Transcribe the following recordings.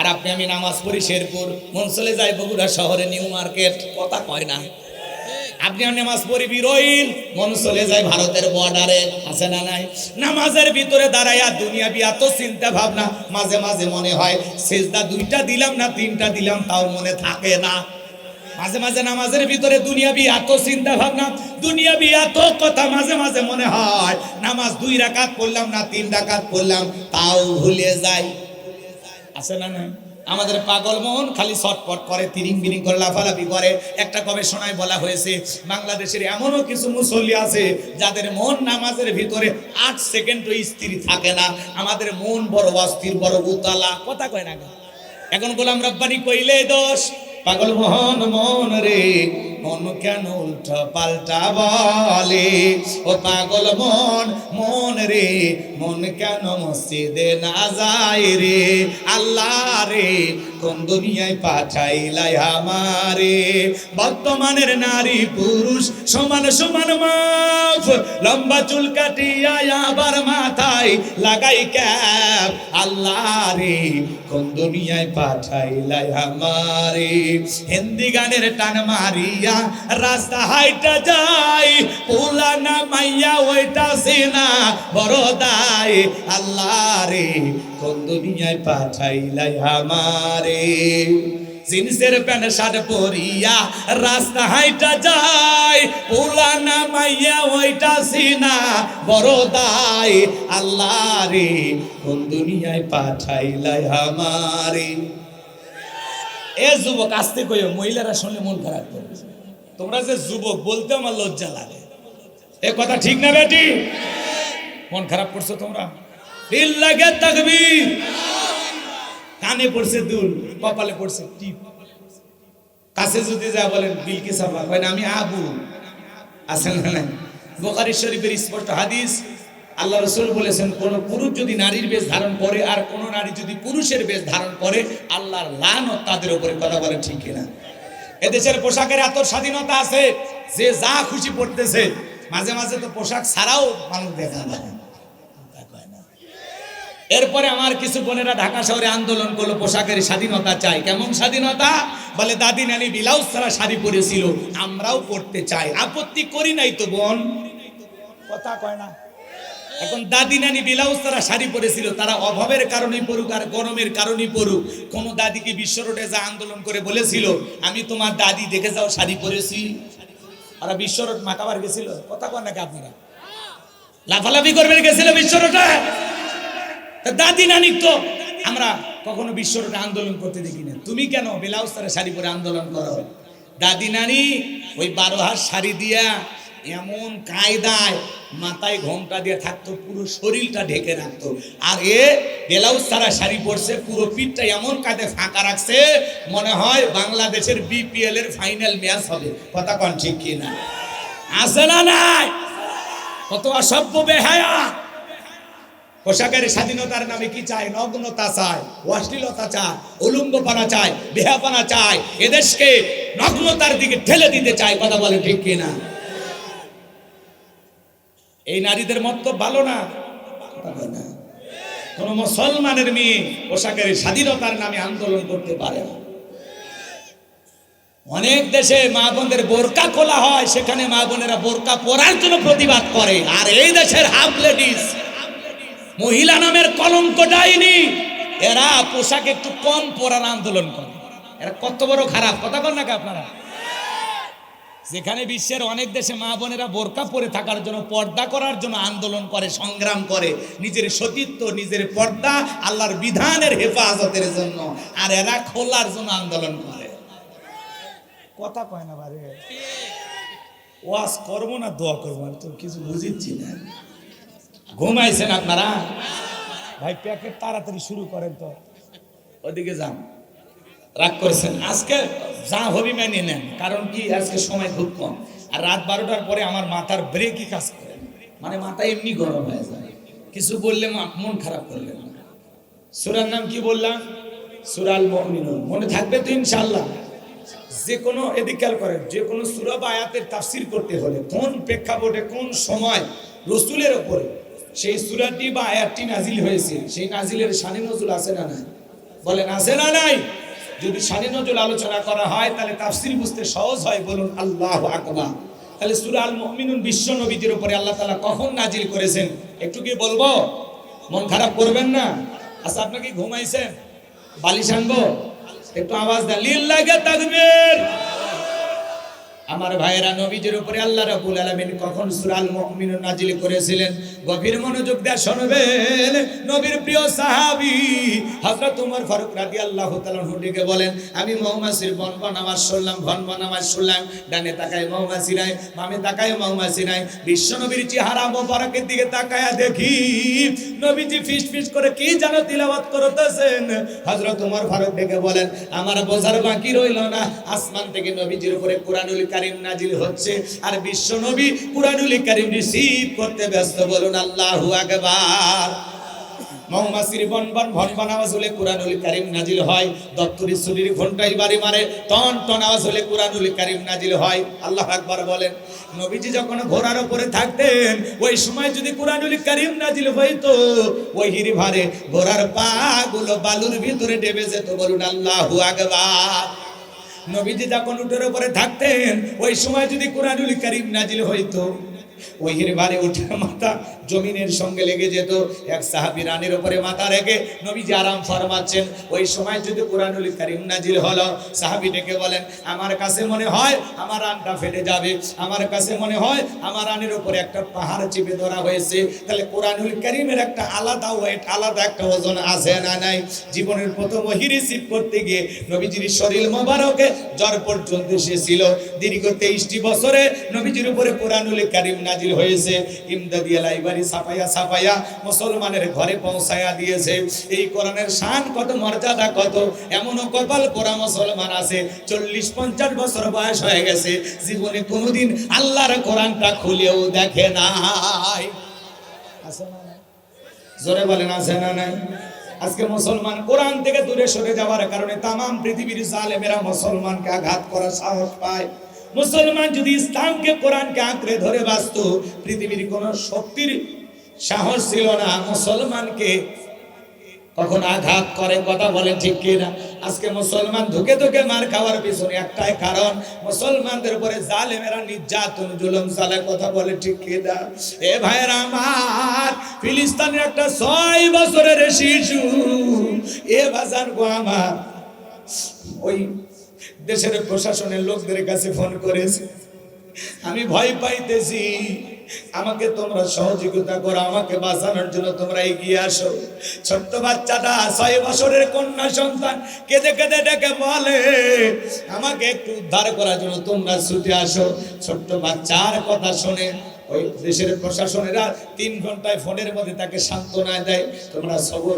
আর আপনি আমি নামাজ পড়ি শেরপুর, মন চলে যায় বগুড়া শহরে নিউ মার্কেট, কথা কয় না। আপনি আমি নামাজ পড়ি বিরইল, মন চলে যায় ভারতের বর্ডারে, আছে না নাই? নামাজের ভিতরে দাঁড়াইয়া দুনিয়াবি এত চিন্তা ভাবনা, মাঝে মাঝে মনে হয় সেজদা 2টা দিলাম না 3টা দিলাম, তাও মনে থাকে না। মাঝে মাঝে নামাজের ভিতরে দুনিয়াবি এত চিন্তা ভাবনা, দুনিয়াবি এত কথা, মাঝে মাঝে মনে হয় নামাজ 2 রাকাত পড়লাম না 3 রাকাত পড়লাম, তাও ভুলে যাই, আছে না নাই? আমাদের পাগল মন খালি ছটপট করে, তিরিং বিরিং করে, লাফালাফি করে। একটা গবেষণায় বলা হয়েছে বাংলাদেশের এমনও কিছু মুসল্লি আছে যাদের মন নামাজের ভিতরে 8 সেকেন্ডও স্থির থাকে না। আমাদের মন বড় অস্থির, বড় উতালা, কথা কয় না। এখন গোলাম রব্বানি কইলে দোষ, পাগল মোহন মন রে মন কেন উল্টা পাল্টা বলে, ও পাগল মন মন রে মন কেন মসজিদে না যায় রে, আল্লাহ রে কোন দুনিয়ায় পাঠাইলাই আমারে। বর্তমানের নারী পুরুষ সমান সমান মাফ, লম্বা চুল কাটিয়া আবার মাথায় লাগাই ক্যাপ, আল্লাহ রে কোন দুনিয়ায় পাঠাইলাই আমারে। হিন্দি গানের টান মারিয়া রাস্তা হাইটা যাই, পুলানা মাইয়া ওইটা সিনা বড় দায়, আল্লাহ রে কোন দুনিয়ায় পাঠাইলাই আমারে। জিন্সের প্যান্ট শার্ট পরিয়া রাস্তা হাইটা যাই, পুলানা মাইয়া ওইটা সিনা বড় দায়, আল্লাহ রে কোন দুনিয়ায় পাঠাইলাই আমারে। এ যুবক আসতে কইও, মহিলারা শুনলে মন খারাপ করবে। তোমরা যে যুবক বলতে আমার লজ্জা লাগে, এ কথা ঠিক না বেটি? মন খারাপ করছো তোমরা? দিল লাগে তাকবীর, কানে পড়ছে দুল, কপালে পড়ছে টিপ, কাছে যদি যা বলেন বিলকিস আপা, কয় না আমি আবু, আছেন না নাই? বুখারী শরীফের স্পষ্ট হাদিস, আল্লাহ রাসূল বলেছেন কোন পুরুষ যদি নারীর বেশ ধারণ করে আর কোন নারী যদি পুরুষের বেশ ধারণ করে, আল্লাহর লানত তাদের উপরে। কথা বলেন ঠিক কিনা? এদেশের পোশাকের এত স্বাধীনতা আছে, যে যা খুশি পড়তেছে, মাঝে মাঝে তো পোশাক ছাড়াও মানুষ দেখা যায়। এরপরে আমার কিছু বোনেরা ঢাকা শহরে আন্দোলন করলো, পোশাকের স্বাধীনতা চাই। কেমন স্বাধীনতা? বলে দাদি নানি ব্লাউজ ছাড়া শাড়ি পরেছিল, আমরাও পড়তে চাই, আপত্তি করি নাই তো বোন, কথা কয় না। এখন দাদি নানি ব্লাউজ ছাড়া শাড়ি পরেছিল, তারা অভাবের কারণে পড়ুক আর গরমের কারণে পড়ুক, কোন দাদিকে বিশ্ব রোডে যা আন্দোলন করে বলেছিল আমি তোমার দাদি দেখে যাও শাড়ি পরেছি? আর বিশ্ব রোড মাকাবার গেছিল, কথা কয় নাকি আপনারা? লাফালাফি করবেন গেছিল বিশ্ব রোডে? দাদি নানি তো আমরা কখনো বিশ্ব রোডে আন্দোলন করতে দেখি না। তুমি কেন ব্লাউজ ছাড়া শাড়ি পরে আন্দোলন করো? দাদি নানি ওই 12 হাত শাড়ি দিয়া এমন কায়দায় মাথায় ঘোমটা দিয়ে থাকতো, পুরো শরীরটা ঢেকে রাখতো, আর এ ব্লাউজ ছাড়া শাড়ি পরছে, পুরো পিঠটা এমন কাঁধে ফাঁকা রাখছে, মনে হয় বাংলাদেশের বিপিএল এর ফাইনাল ম্যাচ হবে। কথা কন ঠিক কি না? আছে না নাই? কত অসভ্য বেহায়া! পোশাকের স্বাধীনতার নামে কি চায়? নগ্নতা চায়, অশ্লীলতা চায়, উলঙ্গপনা চায়, বেহাপনা চায়, এদেশকে নগ্নতার দিকে ঠেলে দিতে চায়। কথা বলে ঠিক কিনা? এই নারীদের মত তো ভালো না। কোন মুসলমানের মেয়ে পোশাকের স্বাধীনতার নামে আন্দোলন করতে পারে না। অনেক দেশে মা বোনদের বোরকা খোলা হয়, সেখানে মা বোনেরা বোরকা পরার জন্য প্রতিবাদ করে, আর এই দেশের হাফ লেডিস, মহিলা নামের কলঙ্ক ডাইনি, এরা পোশাক একটু কম পরার আন্দোলন করে। এরা কত বড় খারাপ! কথা বল না আপনারা? যেখানে বিশ্বের অনেক দেশে মা বোনেরা বোরকা পরে থাকার জন্য, পর্দা করার জন্য আন্দোলন করে, সংগ্রাম করে, নিজের সতীত্ব, নিজের পর্দা, আল্লাহর বিধানের হেফাজতের জন্য, আর এরা খোলার জন্য আন্দোলন করে। কথা কয় না বারে? ওয়াজ করবো না দোয়া করবো? আমি তো কিছু বুঝিচ্ছি না। ঘুমাইছেন আপনারা? ভাই প্যাকেট তাড়াতাড়ি শুরু করেন তো, ওদিকে যান। রাগ করেছেন? আজকে যা হবি মেনে নেন, কারণ কি আজকে সময় খুব কম, আর রাত 12টার পরে আমার মাথার ব্রেকই কাজ করে, মানে মাথা এমনি গরম হয়ে যায়, কিছু বললে মন খারাপ করলেন না। সূরার নাম কি বললাম? সূরাল মুমিনুন। মনে থাকবে তো ইনশাআল্লাহ? যে কোনো এদিক খেয়াল করেন, যে কোনো সূরা বা আয়াতের তাফসীর করতে হলে কোন প্রেক্ষাপটে, কোন সময় রাসূলের উপরে সেই সূরাটি বা আয়াতটি নাজিল হয়েছে, সেই নাজিলের শানে নজুল আছে না নাই? বলেন আছে না নাই? যদি শানে নজুল আলোচনা করা হয় তাহলে তাফসীর বুঝতে সহজ হয়। বলুন আল্লাহু আকবার। তাহলে সূরা আল মুমিনুন বিশ্ব নবীদের উপরে আল্লাহ তাআলা কখন নাজিল করেছেন একটু কি বলবো? মন খারাপ করবেন না। আচ্ছা আপনাকে ঘুমাইছেন, বালিশ আনবো? একটু আওয়াজ দেন, লিল্লাহি তাকবীর। আমার ভাইয়েরা, নবীজির উপরে আল্লাহ রাব্বুল আলামিন কখন সূরা আল মুমিনুন নাজিল করেছিলেন গভীর মনোযোগ দিয়ে শুনবেন। নবীর প্রিয় সাহাবী হযরত ওমর ফারুক রাদিয়াল্লাহু তাআলা ডেকে বলেন, আমি মৌমাছির বনবন আওয়াজ শুনলাম, ভনভন আওয়াজ শুনলাম। ডানে তাকায় মৌমাছি নাই, বামে তাকায় মৌমাছি নাই। বিশ্ব নবীর চেহারা মোবারকের দিকে তাকায়া দেখি নবীজি ফিস ফিস করে কি যেন তিলাওয়াত করতেছেন। হযরত ওমর ফারুক ডেকে বলেন, আমার বোঝার বাকি রইল না, আসমান থেকে নবীজির উপরে কুরআনুল কারীম নাজিল হচ্ছে আর বিশ্ব নবী কুরআনুল কারীম রিসিভ করতে ব্যস্ত। বলুন আল্লাহু আকবার। মৌমাছির বনবন ভনভন আওয়াজ হলে কুরআনুল কারীম নাজিল হয়। দপ্তরি ছুরির ঘন্টায় বাড়ি মারে টন টন আওয়াজ হলে কুরআনুল কারীম নাজিল হয়। আল্লাহু আকবার বলেন। নবীজি যখন ঘোড়ার উপরে থাকতেন ওই সময় যদি কুরআনুল কারীম নাজিল হইতো ওহির ভারে ঘোড়ার পা গুলো বালুর ভিতরে ডেবে যেত। বলুন আল্লাহু আকবার। নবীজি যখন উটের উপরে থাকতেন ওই সময় যদি কুরআনুল কারীম নাজিল হইতো ওহির ভারে উঠে মাথা জমিনের সঙ্গে লেগে যেত। এক সাহাবী রানের উপরে মাথা রেখে নবীজি আরাম ফরমাচ্ছেন, ওই সময় যদি কুরআনুল কারীম নাজিল হলো সাহাবী ডেকে বলেন, আমার কাছে মনে হয় আমার রানটা ফেটে যাবে, আমার কাছে মনে হয় আমার রানের উপরে একটা পাহাড় চেপে ধরা হয়েছে। তাহলে কুরআনুল কারীমের একটা আলাদা ওয়েট, আলাদা একটা ওজন আছে না নাই? জীবনের প্রথম ওহী রিসিভ করতে গিয়ে নবীজির শরীর মোবারকে জ্বর পর্যন্ত এসেছিল। দীর্ঘ 23টি বছরে নবীজির উপরে কুরআনুল কারীম নাজিল হয়েছে। ইমদাদিয়া লাইব্রেরি ছাপাইয়া ছাপাইয়া মুসলমানের ঘরে পৌঁছায়া দিয়েছে। এই কোরআনের শান কত, মর্যাদা কত। এমনও কপাল পোড়া মুসলমান আছে 40-50 বছর বয়স হয়ে গেছে, জীবনে কোনোদিন আল্লাহর কোরআনটা খুলেও দেখে নাই। আছে না? জোরে বলেন আছে না নাই? আজকে মুসলমান কোরআন থেকে দূরে সরে যাওয়ার কারণে তামাম পৃথিবীর জালেমেরা মুসলমানকে আঘাত করার সাহস পায়। মুসলমান যদি ইসলামকে কোরআনকে আঁকড়ে ধরে বাঁচত পৃথিবীর কোন শক্তির সাহস ছিল না মুসলমানকে কখন আঘাত করে। কথা বলেন ঠিক কিনা? আজকে মুসলমান ধুকে ধুকে মার খাওয়ার পিছনে একটাই কারণ, মুসলমানদের উপরে জালেমেরা নির্যাতন জুলুম চালায়। কথা বলে ঠিক কিনা? এ ভাইরা আমার, ফিলিস্তিনের একটা 6 বছরের শিশু, এ বাজার গো আমার, ওই দেশের প্রশাসনের লোকদের কাছে ফোন করেছে, আমি ভয় পাইতেছি, আমাকে তোমরা সহযোগিতা করো, আমাকে বাঁচানোর জন্য তোমরা এগিয়ে আসো। ছোট্ট বাচ্চাটা 6 বছরের কন্যা সন্তান কেঁদে কেঁদে ডেকে বলে, আমাকে একটু উদ্ধার করার জন্য তোমরা ছুটে আসো। ছোট্ট বাচ্চার কথা শুনে ওই দেশের প্রশাসনেরা 3 ঘন্টায় ফোনের মধ্যে তাকে সান্ত্বনা দেয়, তোমরা সবর,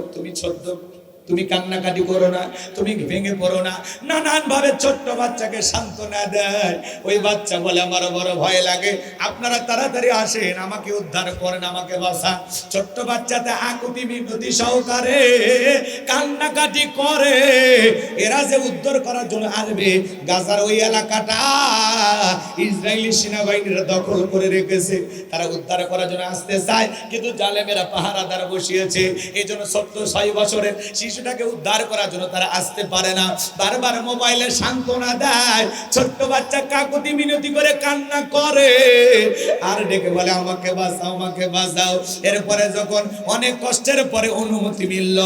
তুমি কান্নাকাটি করো না, তুমি ভেঙে পড়ো না। নানান ভাবে ছোট্ট বাচ্চাকে সান্ত্বনা দেয়। ওই বাচ্চা বলে, আমারও বড় ভয় লাগে, আপনারা তাড়াতাড়ি আসেন, আমাকে উদ্ধার করেন, আমাকে বাঁচান। ছোট্ট বাচ্চাতে আকুতি মিনতি সহকারে কান্নাকাটি করে। এরা যে উদ্ধার করার জন্য আসবে, গাজার ওই এলাকাটা ইসরায়েলি সেনাবাহিনীরা দখল করে রেখেছে। তারা উদ্ধার করার জন্য আসতে চায়, কিন্তু জালেমেরা পাহারাদার বসিয়েছে। এই জন্য 6 বছরের শিশুটাকে উদ্ধার করার জন্য তারা আসতে পারে না। বারবার মোবাইলে সান্ত্বনা দেয়, ছোট্ট বাচ্চা কাকুতি মিনতি করে কান্না করে আর ডেকে বলে, আমাকে বাঁচাও, আমাকে বাঁচাও। এরপরে যখন অনেক কষ্টের পরে অনুমতি মিলল,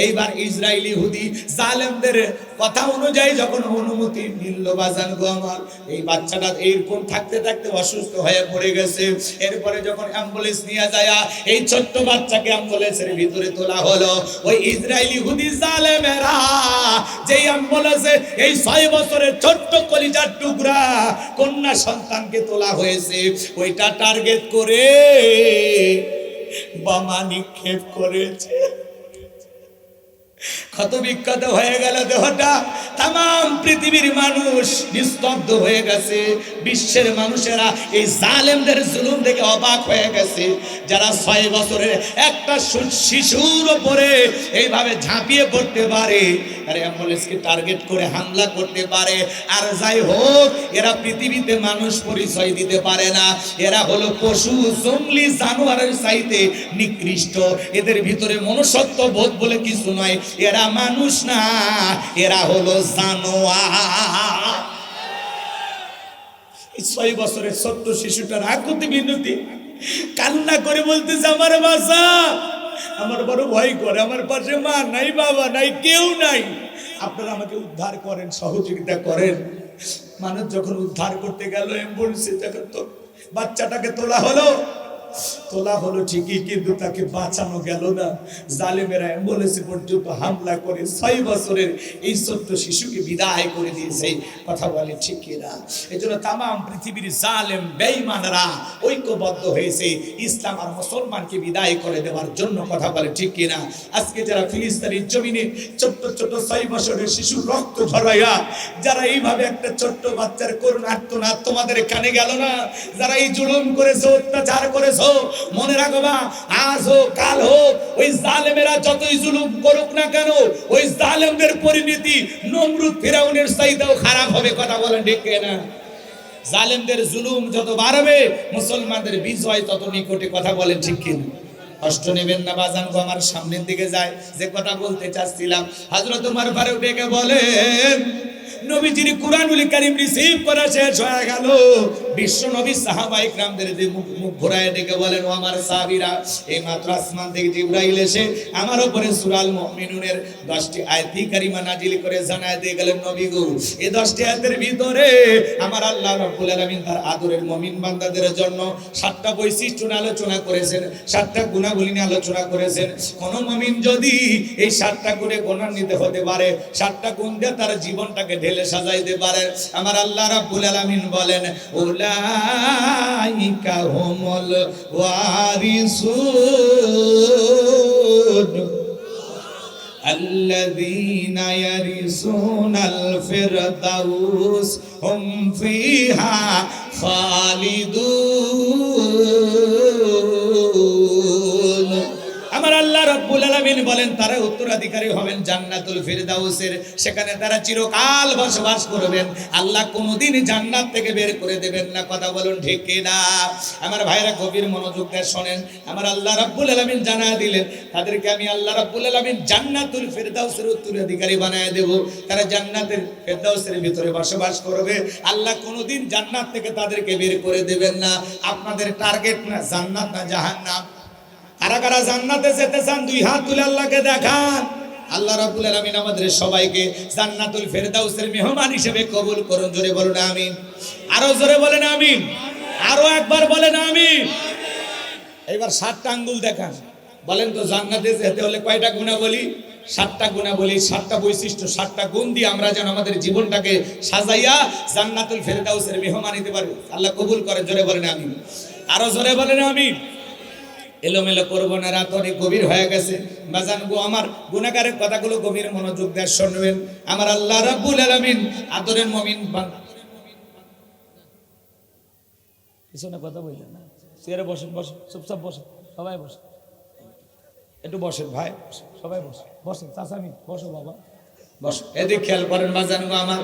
এইবার ইসরায়েলি ইহুদি জালেমদের কথা অনুযায়ী যখন অনুমতি মিলল, বাজান গো আমার, এই বাচ্চাটা এইরকম থাকতে থাকতে অসুস্থ হয়ে পড়ে গেছে। এরপরে যখন অ্যাম্বুলেন্স নিয়ে যায়, এই ছোট্ট বাচ্চাকে অ্যাম্বুলেন্সের ভিতরে তোলা হলো। ওই ইসরায়েলি ইহুদি জালেমেরা যেই অ্যাম্বুলেন্সে এই 6 বছরের ছোট্ট কলিজার টুকরা কন্যা সন্তানকে তোলা হয়েছে, ওইটা টার্গেট করে বোমা নিক্ষেপ করেছে। ক্ষত বিক্ষত হয়ে গেল দেহটা। তামাম পৃথিবীর মানুষ নিস্তব্ধ হয়ে গেছে। বিশ্বের মানুষেরা এই জালেমদের জুলুম দেখে অবাক হয়ে গেছে। যারা 6 বছরের একটা শিশুর উপরে এইভাবে ঝাঁপিয়ে পড়তে পারে, আর অ্যাম্বুলেন্সকে টার্গেট করে হামলা করতে পারে। আর যাই হোক, এরা পৃথিবীতে মানুষ পরিচয় দিতে পারে না, এরা হলো পশু, জঙ্গলি জানোয়ারের চাইতে নিকৃষ্ট। এদের ভিতরে মনুষ্যত্ব বোধ বলে কিছু নয়, এরা মানুষ না, এরা হলো জানোয়ার। 6 বছরের ছোট্ট শিশুটার আকুতি বিনতি কান্না করে বলতেছে, আমার বাসা, আমার বড় ভয় করে, আমার পাশে মা নাই, বাবা নাই, কেউ নাই, আপনারা আমাকে উদ্ধার করেন, সহযোগিতা করেন। মানুষ যখন উদ্ধার করতে গেল অ্যাম্বুলেন্সে, যখন তো বাচ্চাটাকে তোলা হলো ঠিকই, কিন্তু তাকে বাঁচানো গেল না। জালেমেরা অ্যাম্বুলেন্সে পর্যন্ত হামলা করে 6 বছরের এই ছোট্ট শিশুকে বিদায় করে দিয়েছে। কথা বলে ঠিক কিনা? এই জন্য তামাম পৃথিবীর জালেম বেঈমানরা ঐক্যবদ্ধ হয়েছে ইসলাম আর মুসলমানকে বিদায় করে দেওয়ার জন্য। কথা বলে ঠিক কিনা? আজকে যারা ফিলিস্তিনের জমিনে ছোট্ট ছোট্ট 6 বছরের শিশুর রক্ত ঝরাইয়া যারা এইভাবে একটা ছোট্ট বাচ্চার করুণ আর্তনাদ তোমাদের কানে গেল না? যারা এই জুলুম করেছে, অত্যাচার করেছে, মনে রাখবা, আজ হোক কাল হোক, ওই জালেমেরা যতই জুলুম করুক না কেন, ওই জালেমদের পরিণতি নমরুদ ফিরাউনের চাইতেও খারাপ হবে। কথা বলেন ঠিক না? জালেমদের জুলুম যত বাড়বে, মুসলমানদের বিজয় তত নিকটে। কথা বলেন ঠিক কিনা? কষ্ট নেবেন না বাজান গো, আমার সামনের দিকে যায় যে কথা বলতে চাচ্ছিলাম। হযরত ওমর ফারুক ডেকে বলেন, নবীজির কুরআনুল কারীম রিসিভ করা শেষ হয়ে গেল, বিশ্ব নবী সাহাবায়ে কিরামদের মুখ ঘোরায় ডেকে বলেন, ও আমার সাহাবীরা, এই মাত্র আসমান থেকে জিবরাইল এসে আমার উপরে সূরা আল মুমিনুনের 10টি আয়াত কারিমা নাজিল করে জানায় দিয়ে গেলেন, নবী গো, এই 10টি আয়াতের ভিতরে আমার আল্লাহ রাব্বুল আলামিন তার আদরের মুমিন বান্দাদের জন্য 7টা বৈশিষ্ট্য নিয়ে আলোচনা করেছেন, 7টা গুণাবলী নিয়ে আলোচনা করেছেন। কোন মুমিন যদি এই 7টা গুণে গুণান্বিত হতে পারে, 7টা গুণ দিয়ে তার জীবনটাকে ঢেলে সাজাইতে পারে, আমার আল্লাহ রাব্বুল আলামিন বলেন, উলাইকা হুমুল ওয়ারিসুন আল্লাযীনা ইয়ারিসুনাল ফিরদাউস হুম ফিহা খালিদুন। আমার আল্লাহ রাব্বুল আলামিন বলেন, তারা উত্তরাধিকারী হবেন জান্নাতুল ফিরদাউসের, সেখানে তারা চিরকাল বসবাস করবেন। আল্লাহ কোনোদিন জান্নাত থেকে বের করে দেবেন না। কথা বলুন ঠিক কিনা? আমার ভাইরা গভীর মনোযোগ দিয়ে শুনেন, আমার আল্লাহ রাব্বুল আলামিন জানায় দিলেন, তাদেরকে আমি আল্লাহ রাব্বুল আলামিন জান্নাতুল ফিরদাউসের উত্তরাধিকারী বানায় দেব। তারা জান্নাতের ফিরদাউসের ভিতরে বসবাস করবে, আল্লাহ কোনোদিন জান্নাত থেকে তাদেরকে বের করে দেবেন না। আপনাদের টার্গেট না জান্নাত না জাহান্নাম? কারা কারা জান্নাতে যেতে চান? 2 হাত তুলে আল্লাহকে দেখান। আল্লাহ রাব্বুল আলামিন আমাদের সবাইকে জান্নাতুল ফিরদাউসের মেহমান হিসেবে কবুল করুন। জোরে বলুন আমিন। আরো জোরে বলেন আমিন। আরো একবার বলেন আমিন। এবার 7টা আঙ্গুল দেখান। বলেন তো, জান্নাতে যেতে হলে কয়টা গুণাবলী? 7টা গুণাবলী, 7টা বৈশিষ্ট্য, 7টা গুণ দিয়ে আমরা যেন আমাদের জীবনটাকে সাজাইয়া জান্নাতুল ফিরদাউসের মেহমান হতে পারি। আল্লাহ কবুল করেন। জোরে বলেন আমিন। আরো জোরে বলেন আমিন। এলোমেলো করবো না, রাত অনেক গভীর হয়ে গেছে। বাজান গো, আমার গুনাহগারের কথাগুলো গভীর মনোযোগ দিয়ে শুনবেন। আমার আল্লাহ রাব্বুল আলামিন আদরের মুমিন পিছনে কথা বললেন না, চেয়ারে বসেন, বসেন, চুপচাপ বসেন, সবাই বসেন, একটু বসেন ভাই, সবাই বসেন, বসেন, চাচামি বসো বাবা, বসো। এদিকে খেয়াল করেন বাজান গো, আমার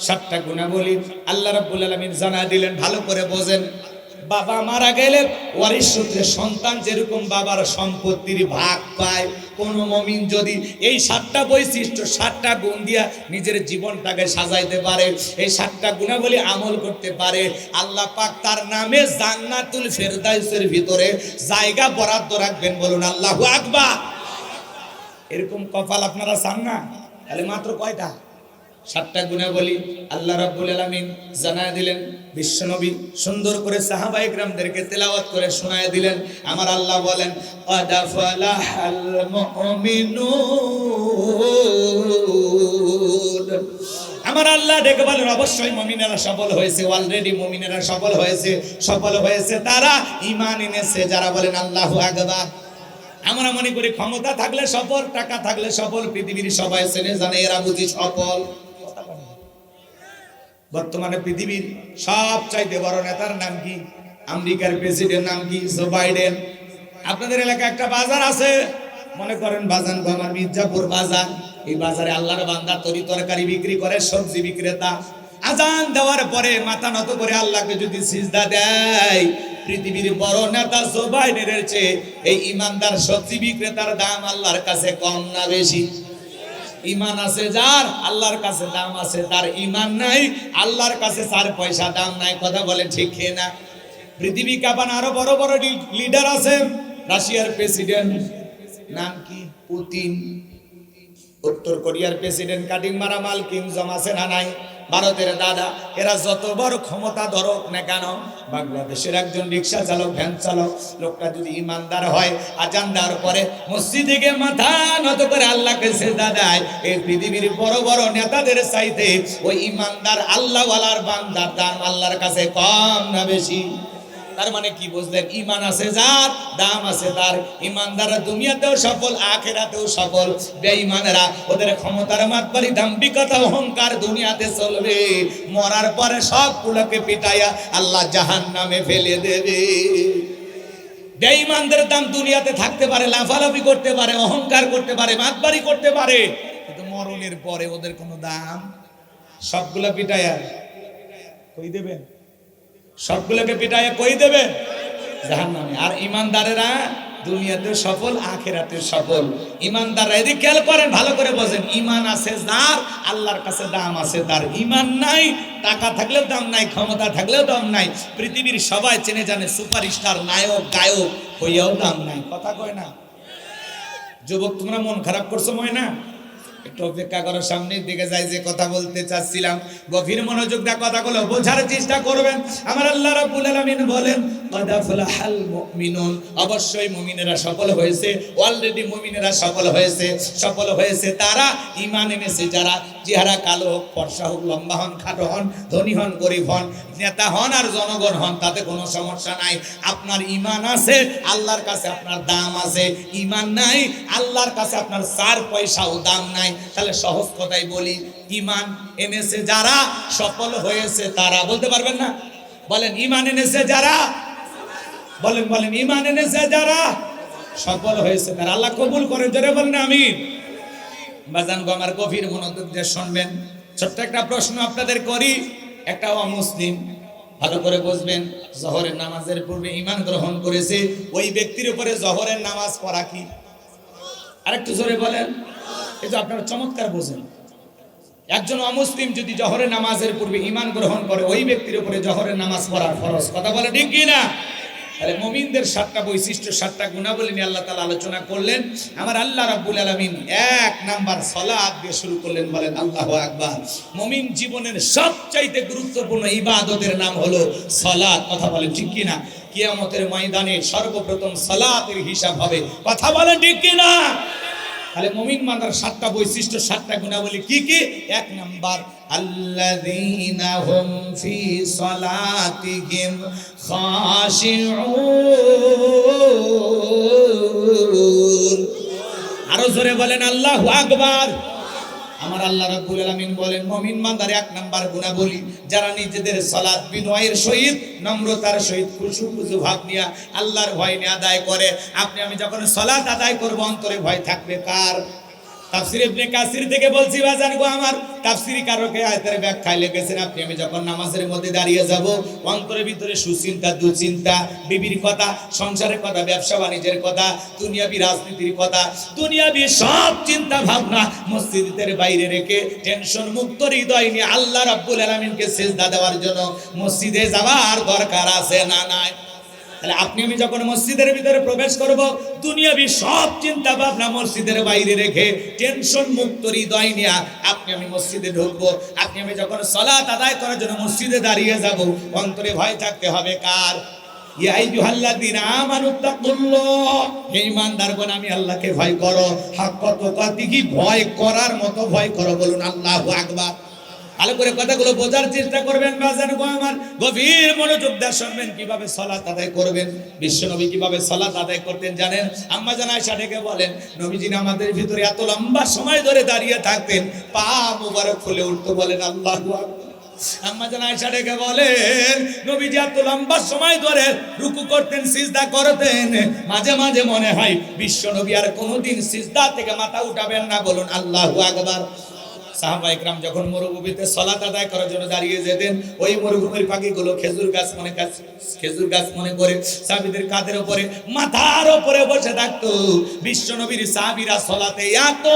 7টা গুণাবলী আল্লাহ রাব্বুল আলামিন জানা দিলেন, ভালো করে বোঝেন। বাবা মারা গেলে ওয়ারিশ সূত্রে সন্তান যেরকম বাবার সম্পত্তির ভাগ পায়, কোন মুমিন যদি এই 7টা বৈশিষ্ট্য, 7টা গুণ দিয়া নিজের জীবনটাকে সাজাইতে পারে, এই 7টা গুণাবলী আমল করতে পারে, আল্লাহ পাক তার নামে জান্নাতুল ফিরদাউসের ভিতরে জায়গা বরাদ্দ রাখবেন। বলুন আল্লাহু আকবার। এরকম কপাল আপনারা চান না? তাহলে মাত্র কয়টা? 7টা গুণাবলী আল্লাহ রাব্বুল আলামিন জানায় দিলেন। বিশ্বনবী সুন্দর করে সাহাবায়ে কিরামদেরকে তেলাওয়াত করে শোনায় দিলেন। আমার আল্লাহ বলেন, ক্বাদ ফালাহাল মুমিনুন। আমার আল্লাহ ডেকে বলেন, অবশ্যই মুমিনেরা সফল হয়েছে, অলরেডি মুমিনেরা সফল হয়েছে। সফল হয়েছে তারা ঈমান এনেছে যারা বলেন আল্লাহু আকবার। আমরা মনে করি ক্ষমতা থাকলে সফল, টাকা থাকলে সফল, পৃথিবীর সবাই চেনে জানে এরা বুঝি সফল। বর্তমানে পৃথিবীর সবচাইতে বড় নেতার নাম কি? আমেরিকার প্রেসিডেন্ট নাম কি? Joe Biden. আপনাদের এলাকায় একটা বাজার আছে, মনে করেন বাজান আমার মির্জাপুর বাজার, এই বাজারে আল্লাহর বান্দা তরি তরকারি বিক্রি করে, সবজি বিক্রেতা আজান দেওয়ার পরে মাথা নত করে আল্লাহকে যদি সিজদা দেয়, পৃথিবীর বড় নেতা জো বাইডেনের চেয়ে এই ইমানদার সবজি বিক্রেতার দাম আল্লাহর কাছে কম না বেশি? ইমান আছে যার, আল্লাহর কাছে দাম আছে তার। ইমান নাই, আল্লাহর কাছে 4 পয়সা দাম নাই। কথা বলে ঠিক না? পৃথিবী কাঁপান আরো বড় বড় লিডার আছে। রাশিয়ার প্রেসিডেন্ট নাম কি? পুতিন। উত্তর কোরিয়ার প্রেসিডেন্ট কাটিং মারা মাল কিম জং আছে না নাই? ভারতের দাদা। এরা যত বড় ক্ষমতা ধরক না কেন, বাংলাদেশের একজন রিক্সা চালক, ভ্যান চালক, লোকটা যদি ইমানদার হয়, আজান দেওয়ার পরে মসজিদে গিয়ে মাথা নত করে আল্লাহকে সিজদা দেয়, এই পৃথিবীর বড় বড় নেতাদের চাইতে ওই ইমানদার আল্লাহওয়ালার বান্দার দাম আল্লাহর কাছে কম না বেশি? তার মানে কি বুঝলেন? ইমান আছে যার, দাম আছে তার। ইমানদাররা দুনিয়াতেও সফল, আখিরাতেও সফল। বেঈমানেরা ওদের ক্ষমতার মাতবাড়ি, দাম্ভিকতা, অহংকার দুনিয়াতে চলবে, মরার পরে সব গুলোকে পিটাইয়া আল্লাহ জাহান্নামে ফেলে দেবে। বেঈমানদের দাম দুনিয়াতে থাকতে পারে, লাফালাফি করতে পারে, অহংকার করতে পারে, মাতবাড়ি করতে পারে, কিন্তু মরণের পরে ওদের কোনো দাম, সবগুলো পিটাইয়া কই দেবেন? সবগুলোকে পিটাইয়া কই দেবে? জাহান্নামে। আর ইমানদারেরা দুনিয়াতে সফল, আখিরাতে সফল। ইমানদাররা এদিকে খেয়াল করেন, ভালো করে বোঝেন। ইমান আছে যার, আল্লাহর কাছে দাম আছে তার। ইমান নাই, টাকা থাকলেও দাম নাই, ক্ষমতা থাকলেও দাম নাই, পৃথিবীর সবাই চেনে জানে সুপারস্টার, নায়ক, গায়ক হইয়াও দাম নাই। কথা কয় না? যুবক তোমরা মন খারাপ করছো ময় না? একটু অপেক্ষা করো, সামনের দিকে যাই। যে কথা বলতে চাচ্ছিলাম, গভীর মনোযোগ দিয়ে কথাগুলো বোঝার চেষ্টা করবেন। আমার আল্লাহ রাব্বুল আলামিন বলেন, ক্বাদ আফলাহাল মুমিনুন, অবশ্যই মুমিনেরা সফল হয়েছে। অলরেডি মুমিনেরা সফল হয়েছে। সফল হয়েছে তারা, ঈমান এনেছে যারা। চেহারা কালো হোক, ফর্সা হোক, লম্বা হন, খাটো হন, ধনী হন, গরিব হন, নেতা হন আর জনগণ হন, তাতে কোনো সমস্যা নাই। আপনার ঈমান আছে, আল্লাহর কাছে আপনার দাম আছে। ঈমান নাই, আল্লাহর কাছে আপনার 4 পয়সাও দাম নাই। তাহলে সহজ কথাই বলি, ঈমান এনেছে যারা, সফল হয়েছে তারা। বলতে পারবেন না? বলেন ঈমান এনেছে যারা, বলেন বলেন ঈমান এনেছে যারা, সফল হয়েছে তারা। আল্লাহ কবুল করে, জোরে বলেন আমিন। বাজান গো আমার, গভীর মনোযোগ দিয়ে শুনবেন। ছোট্ট একটা প্রশ্ন আপনাদের করি। একটা অমুসলিম, ভালো করে বুঝবেন, জোহরের নামাজের পূর্বে ঈমান গ্রহণ করেছে, ওই ব্যক্তির উপরে জোহরের নামাজ পড়া কি? আরেকটু জোরে বলেন। এই যে আপনারা চমৎকার বোঝেন, একজন অমুসলিম যদি জোহরের নামাজের পূর্বে ঈমান গ্রহণ করে, ওই ব্যক্তির উপরে জোহরের নামাজ পড়া ফরজ। কথা বলে ঠিক কি না? তাহলে মুমিনদের 7টা বৈশিষ্ট্য, 7টা গুণাবলী নিয়ে আল্লাহ তাআলা আলোচনা করলেন। আমার আল্লাহ রাব্বুল আলামিন 1 নাম্বার সালাত দিয়ে শুরু করলেন। বলেন আল্লাহু আকবার। মুমিন জীবনের সবচাইতে গুরুত্বপূর্ণ ইবাদতের নাম হলো সালাত। কথা বলেন ঠিক কি না? কিয়ামতের ময়দানে সর্বপ্রথম সালাতের হিসাব হবে। কথা বলেন ঠিক কি না? তাহলে মুমিন মানার 7টা বৈশিষ্ট্য, 7টা গুণাবলী কি কি? 1 নাম্বার, আল্লাযীনা হুম ফি সালাতিহিম খাশিউন। আরো জোরে বলেন আল্লাহু আকবার। আমার আল্লাহ রাব্বুল আলামিন বলেন, মুমিন বান্দার 1 নাম্বার গুণাবলী, যারা নিজেদের সালাত বিনয়ের সহিত, নম্রতার সহিত, খুশু ভাব নিয়ে, আল্লাহর ভয় নিয়ে আদায় করে। আপনি আমি যখন সালাত আদায় করব, অন্তরে ভয় থাকবে কার? তাফসীর ইবনে কাসির থেকে বলছি বাজান গো আমার, তাফসীরি কারকে আয়াতের ব্যাখ্যায় লিখেছেন, আপনি আমি যখন নামাজের মধ্যে দাঁড়িয়ে যাব, অন্তরের ভিতরে সুচিন্তা, দুশ্চিন্তা, বিবির কথা, সংসারের কথা, ব্যবসা বাণিজ্যের কথা, দুনিয়াবি রাজনীতির কথা, দুনিয়াবি সব চিন্তা ভাবনা মসজিদের বাইরে রেখে টেনশন মুক্ত হৃদয় নিয়ে আল্লাহ রাব্বুল আলামিনকে সিজদা দেওয়ার জন্য মসজিদে যাওয়ার দরকার আছে না নাই? তাহলে আপনি আমি যখন মসজিদের ভিতরে প্রবেশ করব, দুনিয়াবি সব চিন্তা ভাবনা মসজিদের বাইরে রেখে টেনশন মুক্ত হৃদয় নিয়ে আপনি আমি মসজিদে ঢুকবো। আপনি আমি যখন সালাত আদায় করার জন্য মসজিদে দাঁড়িয়ে যাব, অন্তরে ভয় থাকতে হবে কার? ইয়া আইয়ুহাল্লাযীনা আমানুত্তাকুল্লাহ, হে ঈমানদারগণ আমি আল্লাহকে ভয় করো। হাক্কা তুকাতিহি, ভয় করার মতো ভয় করো। বলুন আল্লাহু আকবার। ভালো করে কথাগুলো বোঝার চেষ্টা করবেন বাজার গো আমার, গভীর মনোযোগ দিয়ে শুনবেন কিভাবে সালাত আদায় করবেন। বিশ্বনবী কিভাবে সালাত আদায় করতেন জানেন? আম্মা জান আয়েশা ডেকে বলেন, নবীজি নামাজের ভিতরে এত লম্বা সময় ধরে দাঁড়িয়ে থাকতেন, পা মুবারক ফুলে উঠতো। বলেন আল্লাহু আকবার। আম্মা জান আয়েশা ডেকে বলেন নবীজি এত লম্বা সময় ধরে রুকু করতেন সিজদা করতেন, মাঝে মাঝে মনে হয় বিশ্ব নবী আর কোনোদিন সিজদা থেকে মাথা উঠাবেন না। বলুন আল্লাহু আকবার। সাহাবা ইকরাম যখন মরুভূমিতে সালাত আদায় করার জন্য দাঁড়িয়ে যেতেন, ওই মরুভূমির পাখিগুলো খেজুর গাছ মনে করে সাহাবীদের কাঁধের উপরে মাথার উপরে বসে থাকতো। বিশ্ব নবীর সাহাবীরা সালাতে এত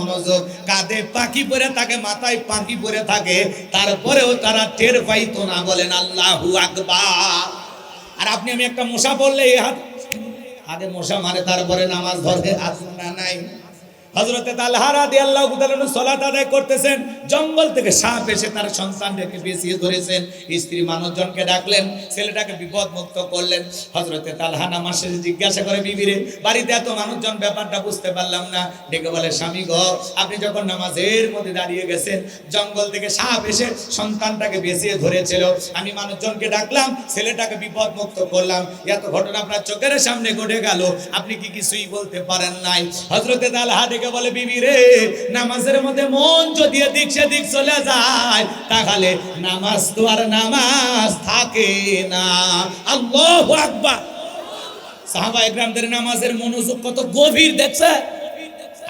মনোযোগ, কাঁধে পাখি পরে থাকে, মাথায় পাখি পরে থাকে, তারপরেও তারা টের পাইতো না। বলেন আল্লাহু আকবার। আর আপনি আমি একটা মশা পড়লে আগে মশা মারে তারপরে নামাজ ধরে, আসুন না নাই। হযরতে তালহা রাদিয়াল্লাহু তাআলা সালাত আদায় করতেছেন, জঙ্গল থেকে সাপ এসে তার সন্তানটাকে বেঁচিয়ে ধরেছেন। স্ত্রী মানুষজনকে ডাকলেন, ছেলেটাকে বিপদ মুক্ত করলেন। হযরতে তালহা নামাজ শেষে জিজ্ঞাসা করে বিবিরে, বাড়িতে এত মানুষজন, ব্যাপারটা বুঝতে পারলাম না। ডেকে বলে, স্বামী গো, আপনি যখন নামাজের মধ্যে দাঁড়িয়ে গেছেন, জঙ্গল থেকে সাপ এসে সন্তানটাকে বেঁচিয়ে ধরেছিল, আমি মানুষজনকে ডাকলাম, ছেলেটাকে বিপদ মুক্ত করলাম, এত ঘটনা আপনার চোখের সামনে ঘটে গেল, আপনি কি কিছুই বলতে পারেন নাই? হযরতে তালহা বলে, বিবি রে, নামাজের মধ্যে মন যদি এদিক সেদিক চলে যায়, তাহলে নামাজ তো আর নামাজ থাকে না। আল্লাহু আকবার। সাহাবা ইকরামদের নামাজের মনোযোগ কত গভীর দেখছে।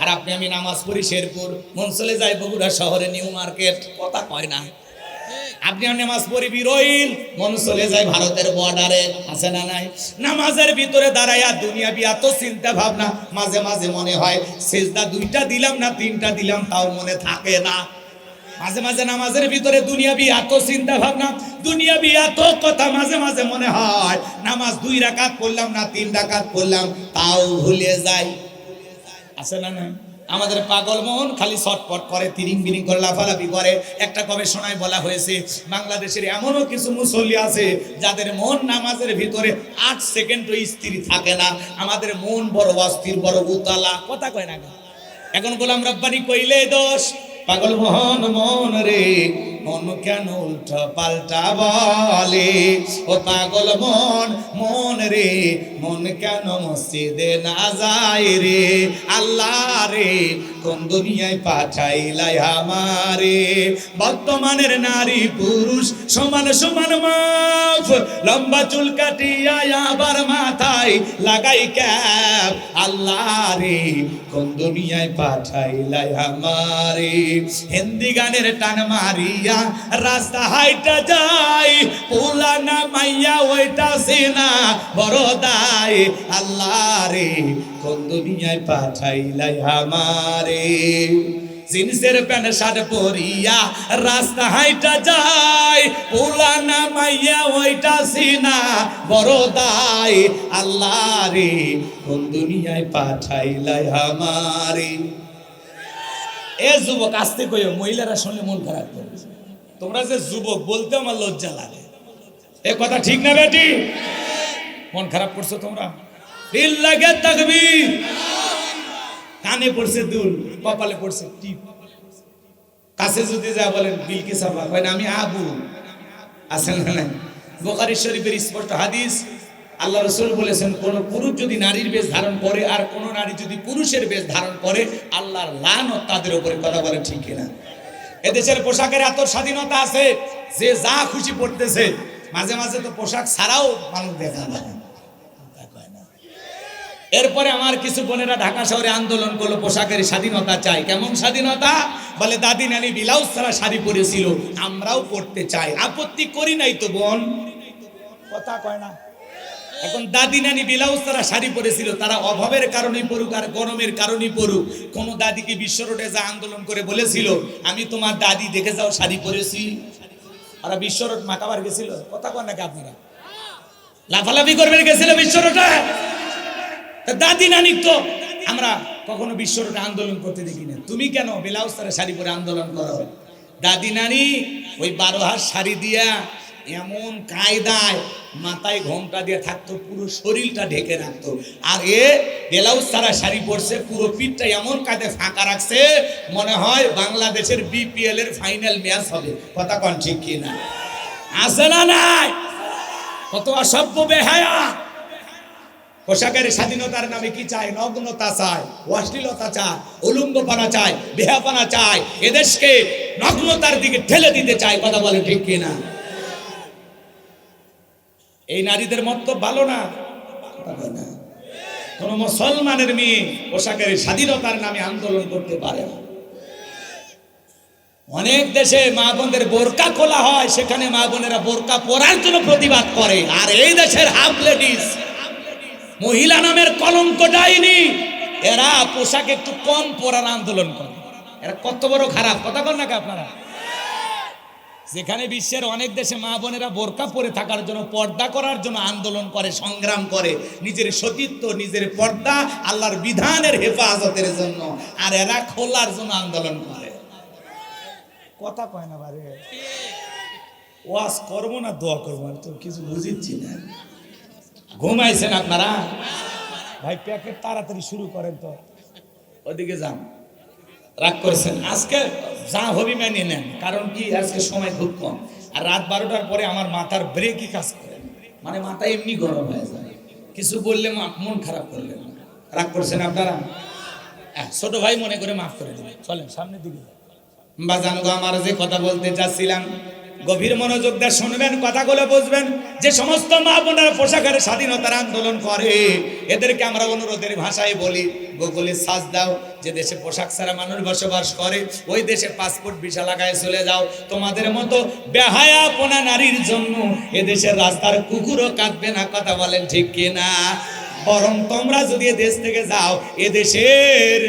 আর আপনি আমি নামাজ পড়ি শেরপুর, মন চলে যায় বগুড়া শহরে, নিউ মার্কেট, কথা কয় না। আপনি নামাজ পড়ি বিরইল, মন চলে যায় ভারতের বর্ডারে, আছে না নাই? নামাজের ভিতরে দাঁড়াইয়া দুনিয়াবি এত চিন্তা ভাবনা, মাঝে মাঝে মনে হয় সিজদা 2টা দিলাম না 3টা দিলাম, তাও মনে থাকে না। মাঝে মাঝে নামাজের ভিতরে দুনিয়াবি এত চিন্তা ভাবনা, দুনিয়াবি এত কথা, মাঝে মাঝে মনে হয় নামাজ 2 রাকাত পড়লাম না 3 রাকাত পড়লাম, তাও ভুলে যায়, আছে না নাই? আমাদের পাগল মন খালি ছটপট করে, তিরিং বিরিং করে, লাফালাফি করে। একটা গবেষণায় বলা হয়েছে, বাংলাদেশের এমনও কিছু মুসল্লি আছে যাদের মন নামাজের ভিতরে 8 সেকেন্ডও স্থির থাকে না। আমাদের মন বড় অস্থির, বড় উতালা, কথা কয় না। এখন গোলাম রব্বানি কইলে দোষ, পাগল মোহন মন রে, মন কেন উল্টা পাল্টা বলে? ও পাগল মন রে, মন কেন মসজিদে না যায় রে? আল্লাহ রে, কোন দুনিয়ায় পাঠাইলাই আমারে? বর্তমানের নারী পুরুষ সমান সমান মাপ, লম্বা চুল কাটিয়া আবার মাথায় লাগাই ক্যাপ। আল্লাহ রে, কোন দুনিয়ায় পাঠাইলাই আমারে? হিন্দি গানের টান মারিয়া রাস্তা হাইটা যাই, পুলানা মাইয়া ওইটা সিনা বড় দায়। আল্লাহ রে, কোন দুনিয়ায় পাঠাইলাই আমারে? জিন্সের প্যান্ট শার্ট পরিয়া রাস্তা হাইটা যাই, পুলানা মাইয়া ওইটা সিনা বড় দায়। আল্লাহ রে, কোন দুনিয়ায় পাঠাইলাই আমারে? এ যুবক, আসতে কইও, মহিলারা শুনলে মন খারাপ করবে। তোমরা যে যুবক, বলতে আমার লজ্জা লাগে। এ কথা ঠিক না বেটি? মন খারাপ করছো তোমরা? দিল লাগে তাকবীর। কানে পড়ছে দুল, কপালে পড়ছে টিপ। কাছে যদি যা বলেন বিলকিস আপা, কয় না আমি আবু, আছেন না নাই? বুখারী শরীফের স্পষ্ট হাদিস, আল্লাহ রাসূল বলেছেন, কোন পুরুষ যদি নারীর বেশ ধারণ করে আর কোন নারী যদি পুরুষের বেশ ধারণ করে, আল্লাহর লানত তাদের উপরে। কথা বলেন ঠিক কিনা? এদেশের পোশাকের এত স্বাধীনতা আছে, যে যা খুশি পড়তেছে। মাঝে মাঝে তো পোশাক ছাড়াও মানুষ দেখা যায়। এরপরে আমার কিছু বোনেরা ঢাকা শহরে আন্দোলন করলো, পোশাকের স্বাধীনতা চাই। কেমন স্বাধীনতা? বলে দাদি নানি ব্লাউজ ছাড়া শাড়ি পরেছিল, আমরাও পড়তে চাই। আপত্তি করি নাই তো বোন, কথা কয় না। এখন দাদি নানি ব্লাউজ ছাড়া শাড়ি পরেছিল, তারা অভাবের কারণেই পড়ুক আর গরমের কারণেই পড়ুক। কোন দাদিকে বিশ্ব রোডে যা আন্দোলন করে বলেছিল, আমি তোমার দাদি দেখে যাও শাড়ি পরেছি? আর বিশ্ব রোড মাকাবার গেছিল? কথা কয় নাকি আপনারা? লাফালাফি করবেন গেছিল বিশ্ব রোডে? দাদি নানি তো আমরা কখনো বিশ্ব রোডে আন্দোলন করতে দেখি না। তুমি কেন ব্লাউজ ছাড়া শাড়ি পরে আন্দোলন করো? দাদি নানি ওই 12 হাত শাড়ি দিয়া এমন কায়দায় মাথায় ঘোমটা দিয়ে থাকতো, পুরো শরীরটা ঢেকে রাখতো। আর এ ব্লাউজ ছাড়া শাড়ি পরছে, পুরো পিঠটা এমন কায়দায় ফাঁকা রাখছে, মনে হয় বাংলাদেশের বিপিএল এর ফাইনাল ম্যাচ হবে। কথা কোন ঠিক কিনা? আছে না নাই? কত অসভ্য বেহায়া, পোশাকের স্বাধীনতার নামে কি চায়? নগ্নতা চায়, অশ্লীলতা চায়, উলঙ্গপনা চায়, বেহাপনা চায়, এদেশকে নগ্নতার দিকে ঠেলে দিতে চায়। কথা বলে ঠিক কিনা? এই নারীদের মতলব ভালো না? কোন মুসলমানের মেয়ে পোশাকের স্বাধীনতার নামে আন্দোলন করতে পারে না। অনেক দেশে মা বোনদের বোরকা খোলা হয়, সেখানে মা বোনেরা বোরকা পরার জন্য প্রতিবাদ করে। আর এই দেশের হাফ লেডিস, মহিলা নামের কলঙ্ক ডাইনি, এরা পোশাক একটু কম পরার আন্দোলন করে। এরা কত বড় খারাপ! কথা বল নাকি আপনারা? যেখানে বিশ্বের অনেক দেশে মা বোনেরা বোরকা পরে থাকার জন্য, পর্দা করার জন্য আন্দোলন করে, সংগ্রাম করে, নিজের সতীত্ব, নিজের পর্দা, আল্লাহর বিধানের হেফাজতের জন্য, আর এরা খোলার জন্য আন্দোলন করে। কথা কয় না বারে, ওয়াজ করবো না দোয়া করবো, আমি তো কিছু বুঝিচ্ছি না। ঘুমাইছেন আপনারা? ভাই প্যাকেট তাড়াতাড়ি শুরু করেন তো, ওদিকে যান। রাগ করেছেন? আজকে যা হবি মেনে নেন, কারণ কি আজকে সময় খুব কম। আর রাত 12টার পরে আমার মাথার ব্রেকই কাজ করে, মানে মাথা এমনি গরম হয়ে যায়, কিছু বললে মন খারাপ করলেন। রাগ করছেন আপনারা? ছোট ভাই মনে করে মাফ করে দেবেন। চলেন সামনের দিকে। বাজান গো, আমার যে কথা বলতে চাচ্ছিলাম, গভীর মনোযোগ দিয়ে শুনবেন, কথাগুলো বুঝবেন। যে সমস্ত মা বোনেরা পোশাকের স্বাধীনতার আন্দোলন করে, এদেরকে আমরা অনুরোধের ভাষায় বলি, গুগলে সার্চ দাও, যে দেশে পোশাক ছাড়া মানুষ বসবাস করে, ওই দেশে পাসপোর্ট ভিসা লাগায় চলে যাও। তোমাদের মতো বেহায়াপনা নারীর জন্য এদেশের রাস্তার কুকুরও কাঁদবে না। কথা বলেন ঠিক কিনা? বরং তোমরা যদি দেশ থেকে যাও, এদেশের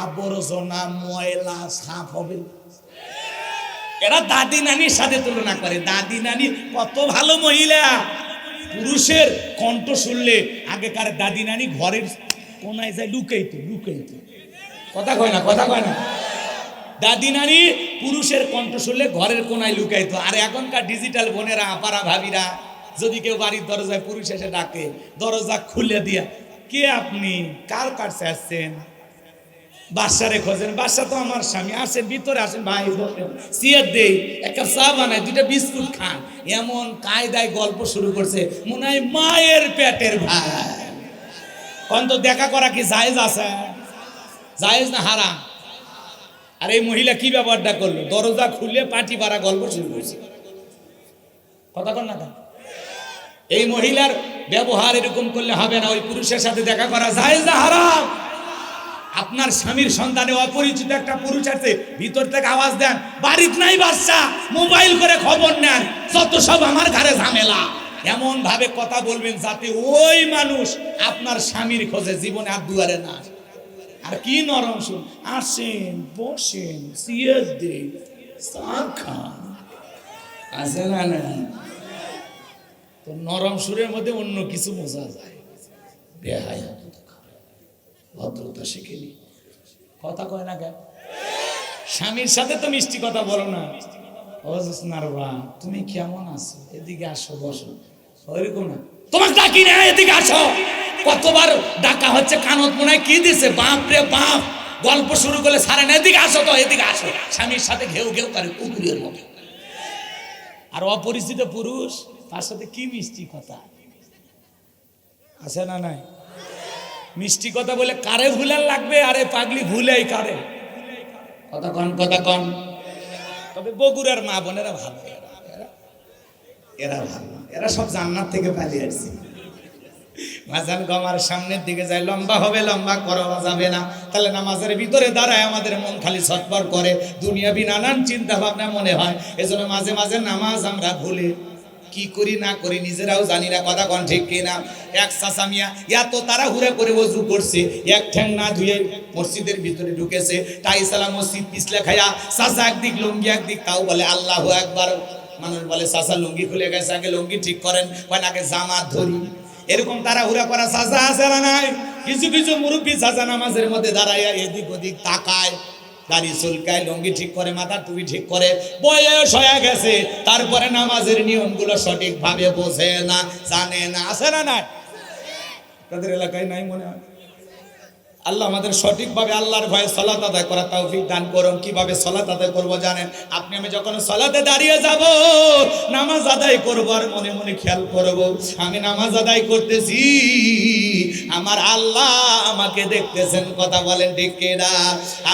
আবর্জনা, ময়লা সাফ হবে। এরা দাদি নানির সাথে তুলনা করে। দাদি নানি কত ভালো মহিলা, পুরুষের কণ্ঠ শুনলে আগেকার দাদি নানি ঘরের কোনায় যায় লুকাইতো। কথা কয় না? কথা কয় না? দাদি নানি পুরুষের কণ্ঠ শুনলে ঘরের কোনায় লুকাইতো। আর এখনকার ডিজিটাল বোনেরা, আপারা, ভাবিরা, যদি কেউ বাড়ির দরজায় পুরুষ এসে ডাকে, দরজা খুলে দিয়া, কে আপনি, কার কাছে আসছেন? বাসারে খোঁজেন, বাসা তো আমার স্বামী, আসেন ভিতরে, আসেন ভাই, সিয়ার দেই, এক কাপ চা বানাই, 2টা বিস্কুট খান। এমন কায়দায় গল্প শুরু করছে, মনে হয় মায়ের পেটের ভাই। কোন তো দেখা করা কি জায়েজ আছে? জায়েজ না হারাম? আর এই মহিলা কি ব্যাপারটা করলো? দরজা খুলে পাটি পাড়া গল্প শুরু করছে। কথা কন না? এই মহিলার ব্যবহার এরকম করলে হবে না। ওই পুরুষের সাথে দেখা করা জায়েজ না হারাম? আপনার স্বামীর সন্তানে অপরিচিত একটা পুরুষ আছে, ভিতর থেকে আওয়াজ দেন, বাড়িতে নাই বাচ্চা, মোবাইল করে খবর নেন, যত সব আমার ঘরে ঝামেলা। এমন ভাবে কথা বলবেন যাতে ওই মানুষ আপনার স্বামীর খোঁজে জীবনে আর দুয়ারে না। আর কি নরম শুন, আসেন, বসেন, সিয়ার দে, চা খান, আছে না? না তো নরম সুরের মধ্যে অন্য কিছু বোঝা যায়। বেহায়া, ভদ্রতা শিখেনি। কথা কয় না কেন? স্বামীর সাথে তো মিষ্টি কথা বলো না। তুমি কেমন আছো, এদিকে আসো, বসো, ওইরকম না। তোমার ডাকি না, এদিকে আসো। কতবার ডাকা হচ্ছে, কানত মনে হয় কি দিছে, বাপ রে বাপ। গল্প শুরু করলে সারে না, এদিকে আসো তো, এদিকে আসো। স্বামীর সাথে ঘেউ ঘেউ করে কুকুরের মতো। আর অপরিচিত পুরুষ, তার সাথে কি মিষ্টি কথা আছে না? নাই মিষ্টি কথা বলে কারে ভুলার লাগবে? আরে পাগলি, ভুলেই কারে? কথা কন, কথা কন। তবে বগুড়ার মা বোনেরা ভালো, এরা ভালো, এরা সব জান্নাত থেকে পালিয়ে আসছে। মাজান গমার সামনের দিকে যায়, লম্বা হবে, লম্বা করা যাবে না। তাহলে নামাজের ভিতরে দাঁড়ায় আমাদের মন খালি ছটফট করে, দুনিয়াবি নানান চিন্তা ভাবনা মনে হয়। এজন্য মাঝে মাঝে নামাজ আমরা ভুলে কি করি না করি নিজেরাও জানি না। কথা কন ঠিক কিনা? এক চাচা মিয়া এত তাড়াহুড়া করে ওযু করছে, এক ঠ্যাং না ধুয়ে মসজিদের ভিতরে ঢুকেছে। তাই সালাম মসজিদ পিছলে খায়া, চাচা একদিক লুঙ্গি একদিক, তাও বলে আল্লাহু আকবার। মানুষ বলে চাচা লুঙ্গি খুলে গেছে, আগে লুঙ্গি ঠিক করেন, কয় আগে জামাত ধরি। এরকম তাড়াহুড়া করা চাচা আছে না নাই? কিছু কিছু মুরব্বী চাচা নামাজের মধ্যে দাঁড়াইয়া এদিক ওদিক তাকায়, দাড়ি চুলকায়, লুঙ্গি ঠিক করে, মাথার টুপি ঠিক করে, বয়স হয়ে গেছে, তারপরে নামাজের নিয়মগুলো সঠিকভাবে বোঝে না, জানে না। আছে না নাই? তাদের এলাকায় নাই মনে হয়? আল্লাহ আমাদের সঠিকভাবে আল্লাহর ভয়ে সালাত আদায় করার তৌফিক দান করুন। কিভাবে সালাত আদায় করব জানেন? আপনি আমি যখন সালাতে দাঁড়িয়ে যাব, নামাজ আদায় করব, আর মনে মনে খেয়াল করব আমি নামাজ আদায় করতেছি, আমার আল্লাহ আমাকে দেখতেছেন। কথা বলেন ঠিক কিনা?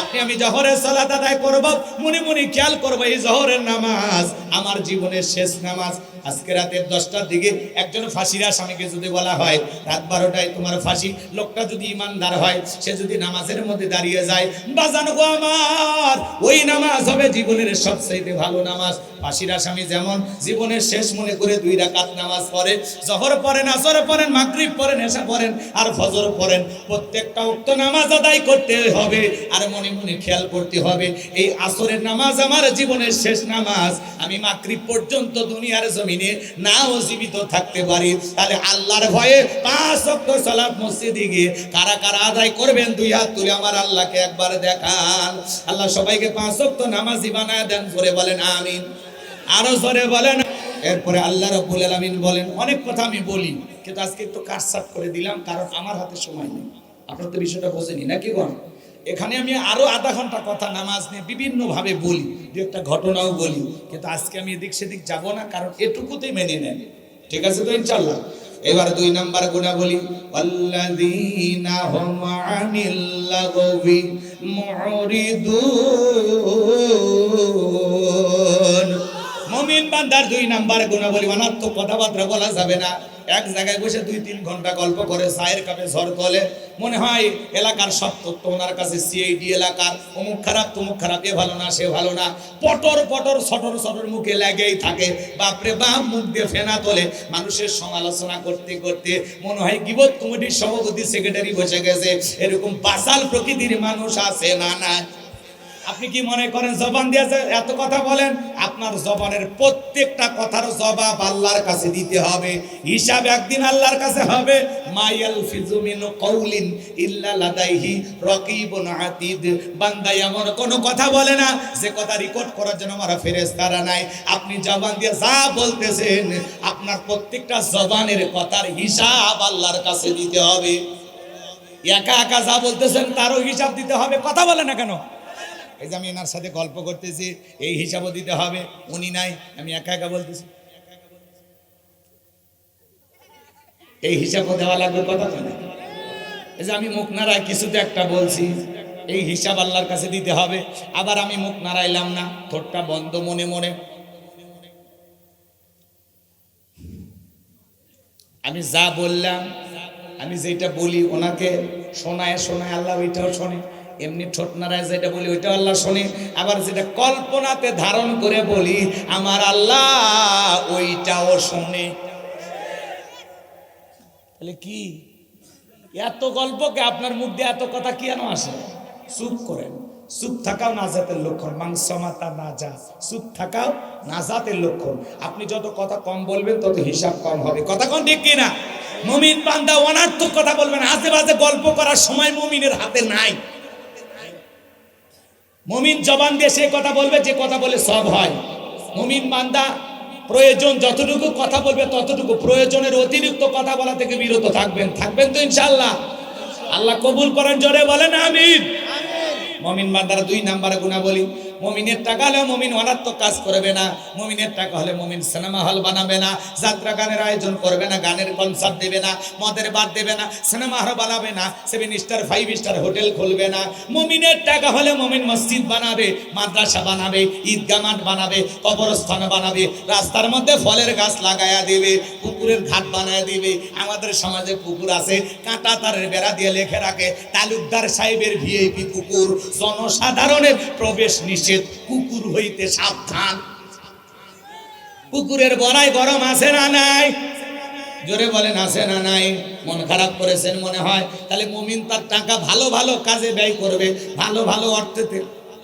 আপনি আমি জোহরের সালাত আদায় করব, মনে মনে খেয়াল করব এই জোহরের নামাজ আমার জীবনের শেষ নামাজ। আজকে রাতের 10টার দিকে একজন ফাঁসির আসামিকে যদি বলা হয় রাত 12টায় তোমার ফাঁসি, লোকটা যদি ইমানদার হয়, সে যদি নামাজের মধ্যে দাঁড়িয়ে যায়, বাজানো গো আমার, ওই নামাজ হবে জীবনের সবচেয়ে ভালো নামাজ। ফাঁসির আসামি যেমন জীবনের শেষ মনে করে 2 রাকাত নামাজ পড়ে, জোহর পড়েন, আসর পড়েন, মাগরিব পড়েন, এশা পড়েন আর ফজর পড়েন, প্রত্যেকটা ওয়াক্ত নামাজ আদায় করতে হবে আর মনে মনে খেয়াল করতে হবে এই আসরের নামাজ আমার জীবনের শেষ নামাজ। আমি মাগরিব পর্যন্ত দুনিয়ার জমিনে নাও জীবিত থাকতে পারি, তাহলে আল্লাহর ভয়ে 5 ওয়াক্ত সালাত মসজিদে গিয়ে কারা কারা আদায় করবেন 2 হাত তুলে আমার আল্লাহকে একবার দেখান। আল্লাহ সবাইকে 5 ওয়াক্ত নামাজি বানায় দেন। জোরে বলেন আমিন, আরো জোরে বলেন। এরপরে আল্লাহ রাব্বুল আলামিন বলেন, অনেক কথা আমি বলি কিন্তু আজকে একটু কাটছাট করে দিলাম, কারণ আমার হাতে সময় নেই। আপনারা তো বিষয়টা বোঝেনি নাকি গো? এখানে আমি আরো আধা ঘন্টা কথা নামাজ নিয়ে বিভিন্ন ভাবে বলি, দু একটা ঘটনাও বলি, কিন্তু আজকে আমি এদিক সেদিক যাব না, কারণ এটুকুতেই মেনে নেন। ঠিক আছে তো ইনশাআল্লাহ? এবার 2 নাম্বার গুনাহ বলি, আল্লাযীনা হুম আনিল লাগবি মুরিদুন। মুমিন বান্দার 2 নাম্বার গুনাহ বলি, অনার্থক কথাবার্তা বলা যাবে না। এক জায়গায় বসে 2-3 ঘন্টা গল্প করে চায়ের কাপে ঝড় তোলে, মনে হয় এলাকার সব তথ্য ওনার কাছে, সিআইডি এলাকার অমুক খারাপ তমুক খারাপ, এ ভালো না সে ভালো না, পটর পটর সটর সটর মুখে লেগেই থাকে। বাপরে বাপ, মুখ দিয়ে ফেনা তোলে। মানুষের সমালোচনা করতে করতে মনে হয় গীবত কমিটির সভাপতি সেক্রেটারি বসে গেছে। এরকম বাসাল প্রকৃতির মানুষ আছে না? না। আপনি কি মনে করেন জবান দিয়ে এত কথা বলেন? আপনার জবানের প্রত্যেকটা কথার জবাব আল্লাহর কাছে দিতে হবে, হিসাব একদিন আল্লাহর কাছে হবে। মায়াল ফিজু মিন কাউলিন ইল্লা লাদাইহি রাকিবুন আতীদ। বান্দা এমন কোন কথা বলে না যে কথা রেকর্ড করার জন্য আমার ফেরেশতারা নাই। আপনি জবান দিয়ে যা বলতেছেন, আপনার প্রত্যেকটা জবানের কথার হিসাব আল্লাহর কাছে দিতে হবে। একা একা যা বলতেছেন তারও হিসাব দিতে হবে। কথা বলে না কেন? এই যে আমি এনার সাথে গল্প করতেছি, এই হিসাবও দিতে হবে। উনি নাই, আমি একা একা বলতেছি, এই হিসাবও দেওয়া লাগবে। কথা বলে, এই যে আমি মুখ নাড়ায় কিছুতে একটা বলছি, এই হিসাব আল্লাহর কাছে দিতে হবে। আবার আমি মুখ নাড়াইলাম না, ঠোঁটটা বন্ধ, মনে মনে আমি যা বললাম, আমি যেটা বলি ওনাকে শোনায় শোনায় আল্লাহ ওইটাও শোনে। এমনি ঠোঁট নাড়ায় যেটা বলি ওইটাও আল্লাহ শোনে। আবার যেটা কল্পনাতে ধারণ করে বলি আমার আল্লাহ ওইটাও শোনে। তাহলে কি এত গল্পকে আপনার মুখ দিয়ে এত কথা কি কেন আসে? চুপ করেন। চুপ থাকাও নাজাতের লক্ষণ। মাংসমাতা নাজা, চুপ থাকাও নাজাতের লক্ষণ। আপনি যত কথা কম বলবেন তত হিসাব কম হবে। কথা কোন ঠিক কিনা? মুমিন বান্দা অনার্থক কথা বলবেন, আজে বাজে গল্প করার সময় মুমিনের হাতে নাই। মুমিন জবান দিয়ে সে কথা বলবে যে কথা বলে সব হয়। মুমিন বান্দা প্রয়োজন যতটুকু কথা বলবে ততটুকু, প্রয়োজনের অতিরিক্ত কথা বলা থেকে বিরত থাকবেন। থাকবেন তো ইনশাআল্লাহ? আল্লাহ কবুল করেন, জোরে বলেন আমিন। মুমিন বান্দার 2 নাম্বার গুনাহ বলি, মুমিনের টাকা হলে মুমিন অনার্থক কাজ করবে না। মুমিনের টাকা হলে মুমিন সিনেমা হল বানাবে না, যাত্রা গানের আয়োজন করবে না, গানের কনসার্ট দেবে না, মদের বার দেবে না, সিনেমা হল বানাবে না, 7 স্টার 5 স্টার হোটেল খুলবে না। মুমিনের টাকা হলে মুমিন মসজিদ বানাবে, মাদ্রাসা বানাবে, ঈদগাহ মাঠ বানাবে, কবরস্থান বানাবে, রাস্তার মধ্যে ফলের গাছ লাগায়া দেবে, পুকুরের ঘাট বানায় দিবে। আমাদের সমাজে পুকুর আছে, কাঁটা তারের বেড়া দিয়ে লেখে রাখে তালুকদার সাহেবের ভিআইপি পুকুর, জনসাধারণের প্রবেশ নিষেধ, কুকুর হইতে সাবধান। পুকুরের বড়াই গরম আছে না নাই? জোরে বলেন আছে না নাই? মন খারাপ করেছেন মনে হয়? তাহলে মুমিন তার টাকা ভালো ভালো কাজে ব্যয় করবে, ভালো ভালো অর্থেতে,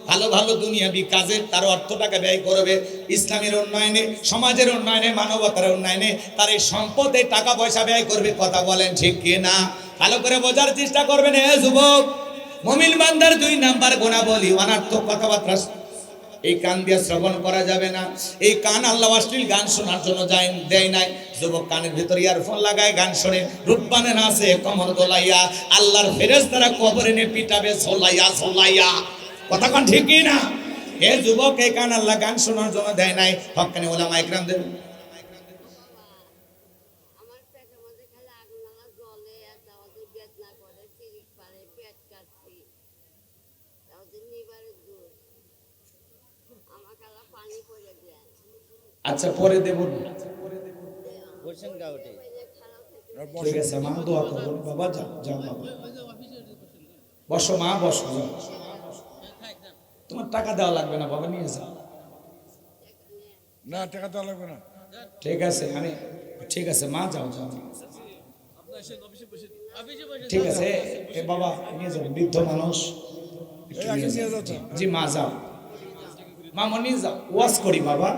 ভালো ভালো দুনিয়াবি কাজে তার অর্থটাকে ব্যয় করবে। ইসলামের উন্নয়নে, সমাজের উন্নয়নে, মানবতার উন্নয়নে তার এই সম্পদে টাকা পয়সা ব্যয় করবে। কথা বলেন ঠিক কি না? ভালো করে বোঝার চেষ্টা করবেন। হে যুবক, মুমিন বান্দার 2 নাম্বার গুনাহ বলি, অনার্থক কথাবার্তা এই কান দিয়ে শ্রবণ করা যাবে না। এই কান আল্লাহ অশ্লীল গান শোনার জন্য দেয় নাই। যুবক কানের ভিতর ইয়ারফোন লাগায় গান শোনে, রূপবানে নাচে কমর দোলাইয়া, আল্লাহর ফেরেশতারা কবরে নিয়ে পিটাবে ঝোলাইয়া ঝোলাইয়া। কথা কোন ঠিক কি না? এ যুবক, এই কান আল্লাহ গান শোনার জন্য দেয় নাই। হক্কানি ওলামা ইকরামদের আচ্ছা পরে দেব, ঠিক আছে মা দোয়া করবো। বাবা যাও যাও বাবা, বসো মা বসো, তোমার টাকা দেওয়া লাগবে না বাবা, নিয়ে যাও। না টাকা দেওয়া লাগবে না, ঠিক আছে আমি, ঠিক আছে মা যাও যাও, ঠিক আছে এ বাবা নিয়ে যাও, বৃদ্ধ মানুষ একটু নিয়ে যাও। জি মা যাও, মা মনি যাও, ওয়াজ করি বাবা।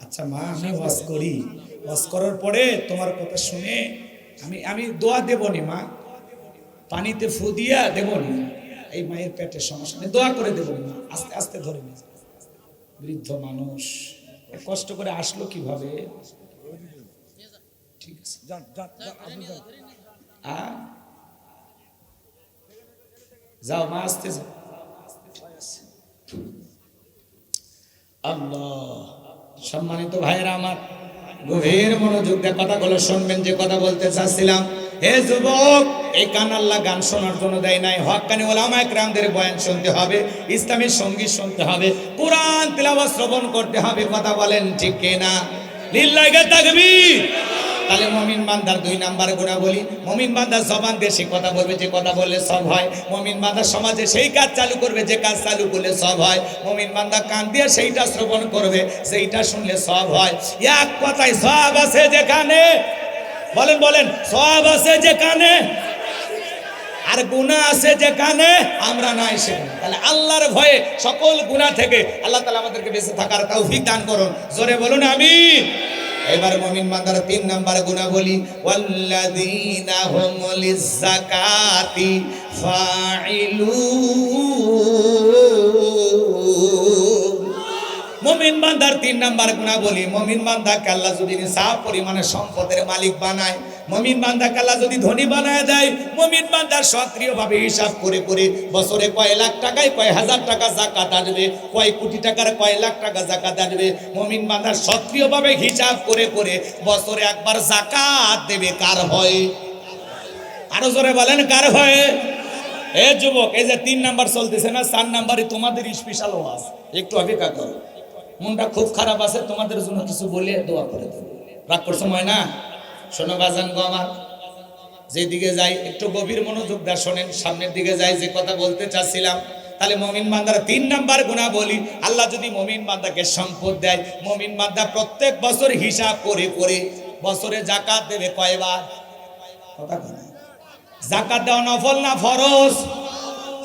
আচ্ছা মা আমি ওয়াজ করি, ওয়াজ করার পরে তোমার কথা শুনে আমি দোয়া দেব নি মা, পানিতে ফু দিয়া দেব নি, এই মায়ের পেটের সমস্যা নেই, দোয়া করে দেব না, আস্তে আস্তে ধরে নিয়ে যাও। বৃদ্ধ মানুষ কষ্ট করে আসলো কিভাবে? ঠিক আছে যান যান আপনি যান। যাও মা, আসতে যাও। আল্লাহ, সম্মানিত ভাইয়েরা আমার, গভীর মনোযোগ দিয়ে কথাগুলো শুনবেন যে কথা বলতে চাচ্ছিলাম। হে যুবক, এই কান আল্লাহ গান শোনার জন্য দেয় নাই। হক্কানি ওলামা ইকরামদের বয়ান শুনতে হবে, ইসলামী সঙ্গীত শুনতে হবে, কোরআন তিলাওয়াত শ্রবণ করতে হবে। কথা বলেন ঠিক কিনা? লিল্লাহি তাকবীর। তাহলে মুমিন বান্দার 2 নাম্বার গুণাবলী, মুমিন বান্দা জবান দিয়ে সে কথা বলবে যে কথা বললে সব হয়। মুমিন বান্দা সমাজে সেই কাজ চালু করবে যে কাজ চালু করলে সব হয়। মুমিন বান্দা কান দিয়ে সেইটা শ্রবণ করবে, সেইটা শুনলে সব হয়। এক কথায় সব আছে যেখানে, বলেন বলেন, সব আছে যেখানে, আর গুনাহ আছে যেখানে আমরা নাই সেখানে। তাহলে আল্লাহর ভয়ে সকল গুনাহ থেকে আল্লাহ তাআলা আমাদেরকে বেঁচে থাকার তৌফিক দান করুন। জোরে বলুন আমিন। এবার মুমিন বান্দার 3 নাম্বার গুণাবলী, ওয়াল্লাযীনা হুম লিয-যাকাতি ফাঈলুন। মুমিন বান্দার 3 নাম্বার গুণাবলী, মুমিন বান্দাকে আল্লাহ যদি নিসাব পরিমাণে সম্পদের মালিক বানায়, মুমিন বান্দাকে আল্লাহ যদি ধনী বানায় দেয়, মুমিন বান্দার সক্রিয়ভাবে হিসাব করে করে বছরে কয় লাখ টাকায় কয় হাজার টাকা যাকাত আসবে, কয় কোটি টাকার কয় লাখ টাকা যাকাত আসবে, মুমিন বান্দার সক্রিয়ভাবে হিসাব করে করে বছরে একবার যাকাত দেবে। কার হয়? আরো জোরে বলেন কার হয়? এ যুবক, এই যে 3 নাম্বার চলতেছে না, 4 নাম্বারে তোমাদের স্পেশাল ওয়াজ, একটু অপেক্ষা করো। মনটা খুব খারাপ আছে, তোমাদের জন্য কিছু বলে দোয়া করে দেব। রাগ করছো ময়না? শোনো বাজান গো আমার, যেদিকে যাই একটু গভীর মনোযোগ দিয়ে শোনেন। সামনের দিকে যাই, যে কথা বলতে চাচ্ছিলাম। তাহলে মুমিন বান্দার 3 নাম্বার গুণাবলী, আল্লাহ যদি মুমিন বান্দাকে সম্পদ দেয়, মুমিন বান্দা প্রত্যেক বছর হিসাব করে করে বছরে যাকাত দেবে কয়বার? কথা বলে, যাকাত দেওয়া নফল না ফরজ?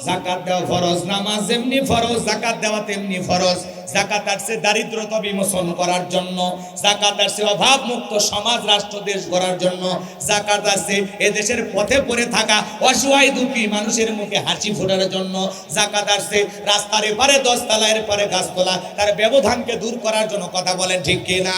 যাকাত দেওয়া ফরজ, নামাজ যেমনি ফরজ যাকাত দেওয়া তেমনি ফরজ। যাকাত আসছে দারিদ্রতা বিমোচন করার জন্য, যাকাত আসছে অভাব মুক্ত সমাজ রাষ্ট্র দেশ গড়ার জন্য, যাকাত আসছে এদেশের পথে পড়ে থাকা অসহায় দুঃখী মানুষের মুখে হাসি ফোটানোর জন্য, যাকাত আসছে রাস্তার এপারে 10 তলা এপারে গাছতলা তার ব্যবধানকে দূর করার জন্য। কথা বলেন ঠিক কিনা?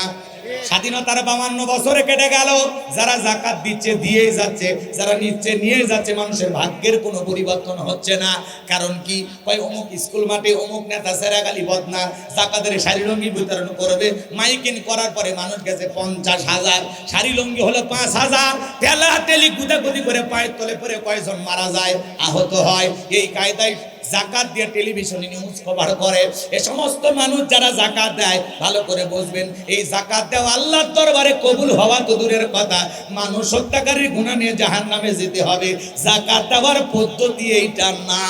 স্বাধীনতার 52 বছরে কেটে গেল, যারা যাকাত দিচ্ছে দিয়েই যাচ্ছে, যারা নিচ্ছে নিয়ে যাচ্ছে, মানুষের ভাগ্যের কোনো পরিবর্তন হচ্ছে না। কারণ কি? কয় অমুক স্কুল মাঠে অমুক নেতা সেরাগালি বদনা যাকাতের শাড়ি লুঙ্গি বিতরণ করবে, মাইকিং করার পরে মানুষ গেছে 50,000, শাড়ি লুঙ্গি হলো 5,000, তেলা তেলি গুদাগুদি করে পায়ের তলে পরে কয়জন মারা যায়, আহত হয়। এই কায়দায় যাকাত দিয়ে টেলিভিশনে নিউজ কভার করে। এই সমস্ত মানুষ যারা যাকাত দেয়, ভালো করে বুঝবেন, এই যাকাত দেওয়া আল্লাহর দরবারে কবুল হওয়া তো দূরের কথা, মানুষ হত্যাকারীর গুনাহ নিয়ে জাহান্নামে যেতে হবে। যাকাত দেওয়ার পদ্ধতি এইটা না।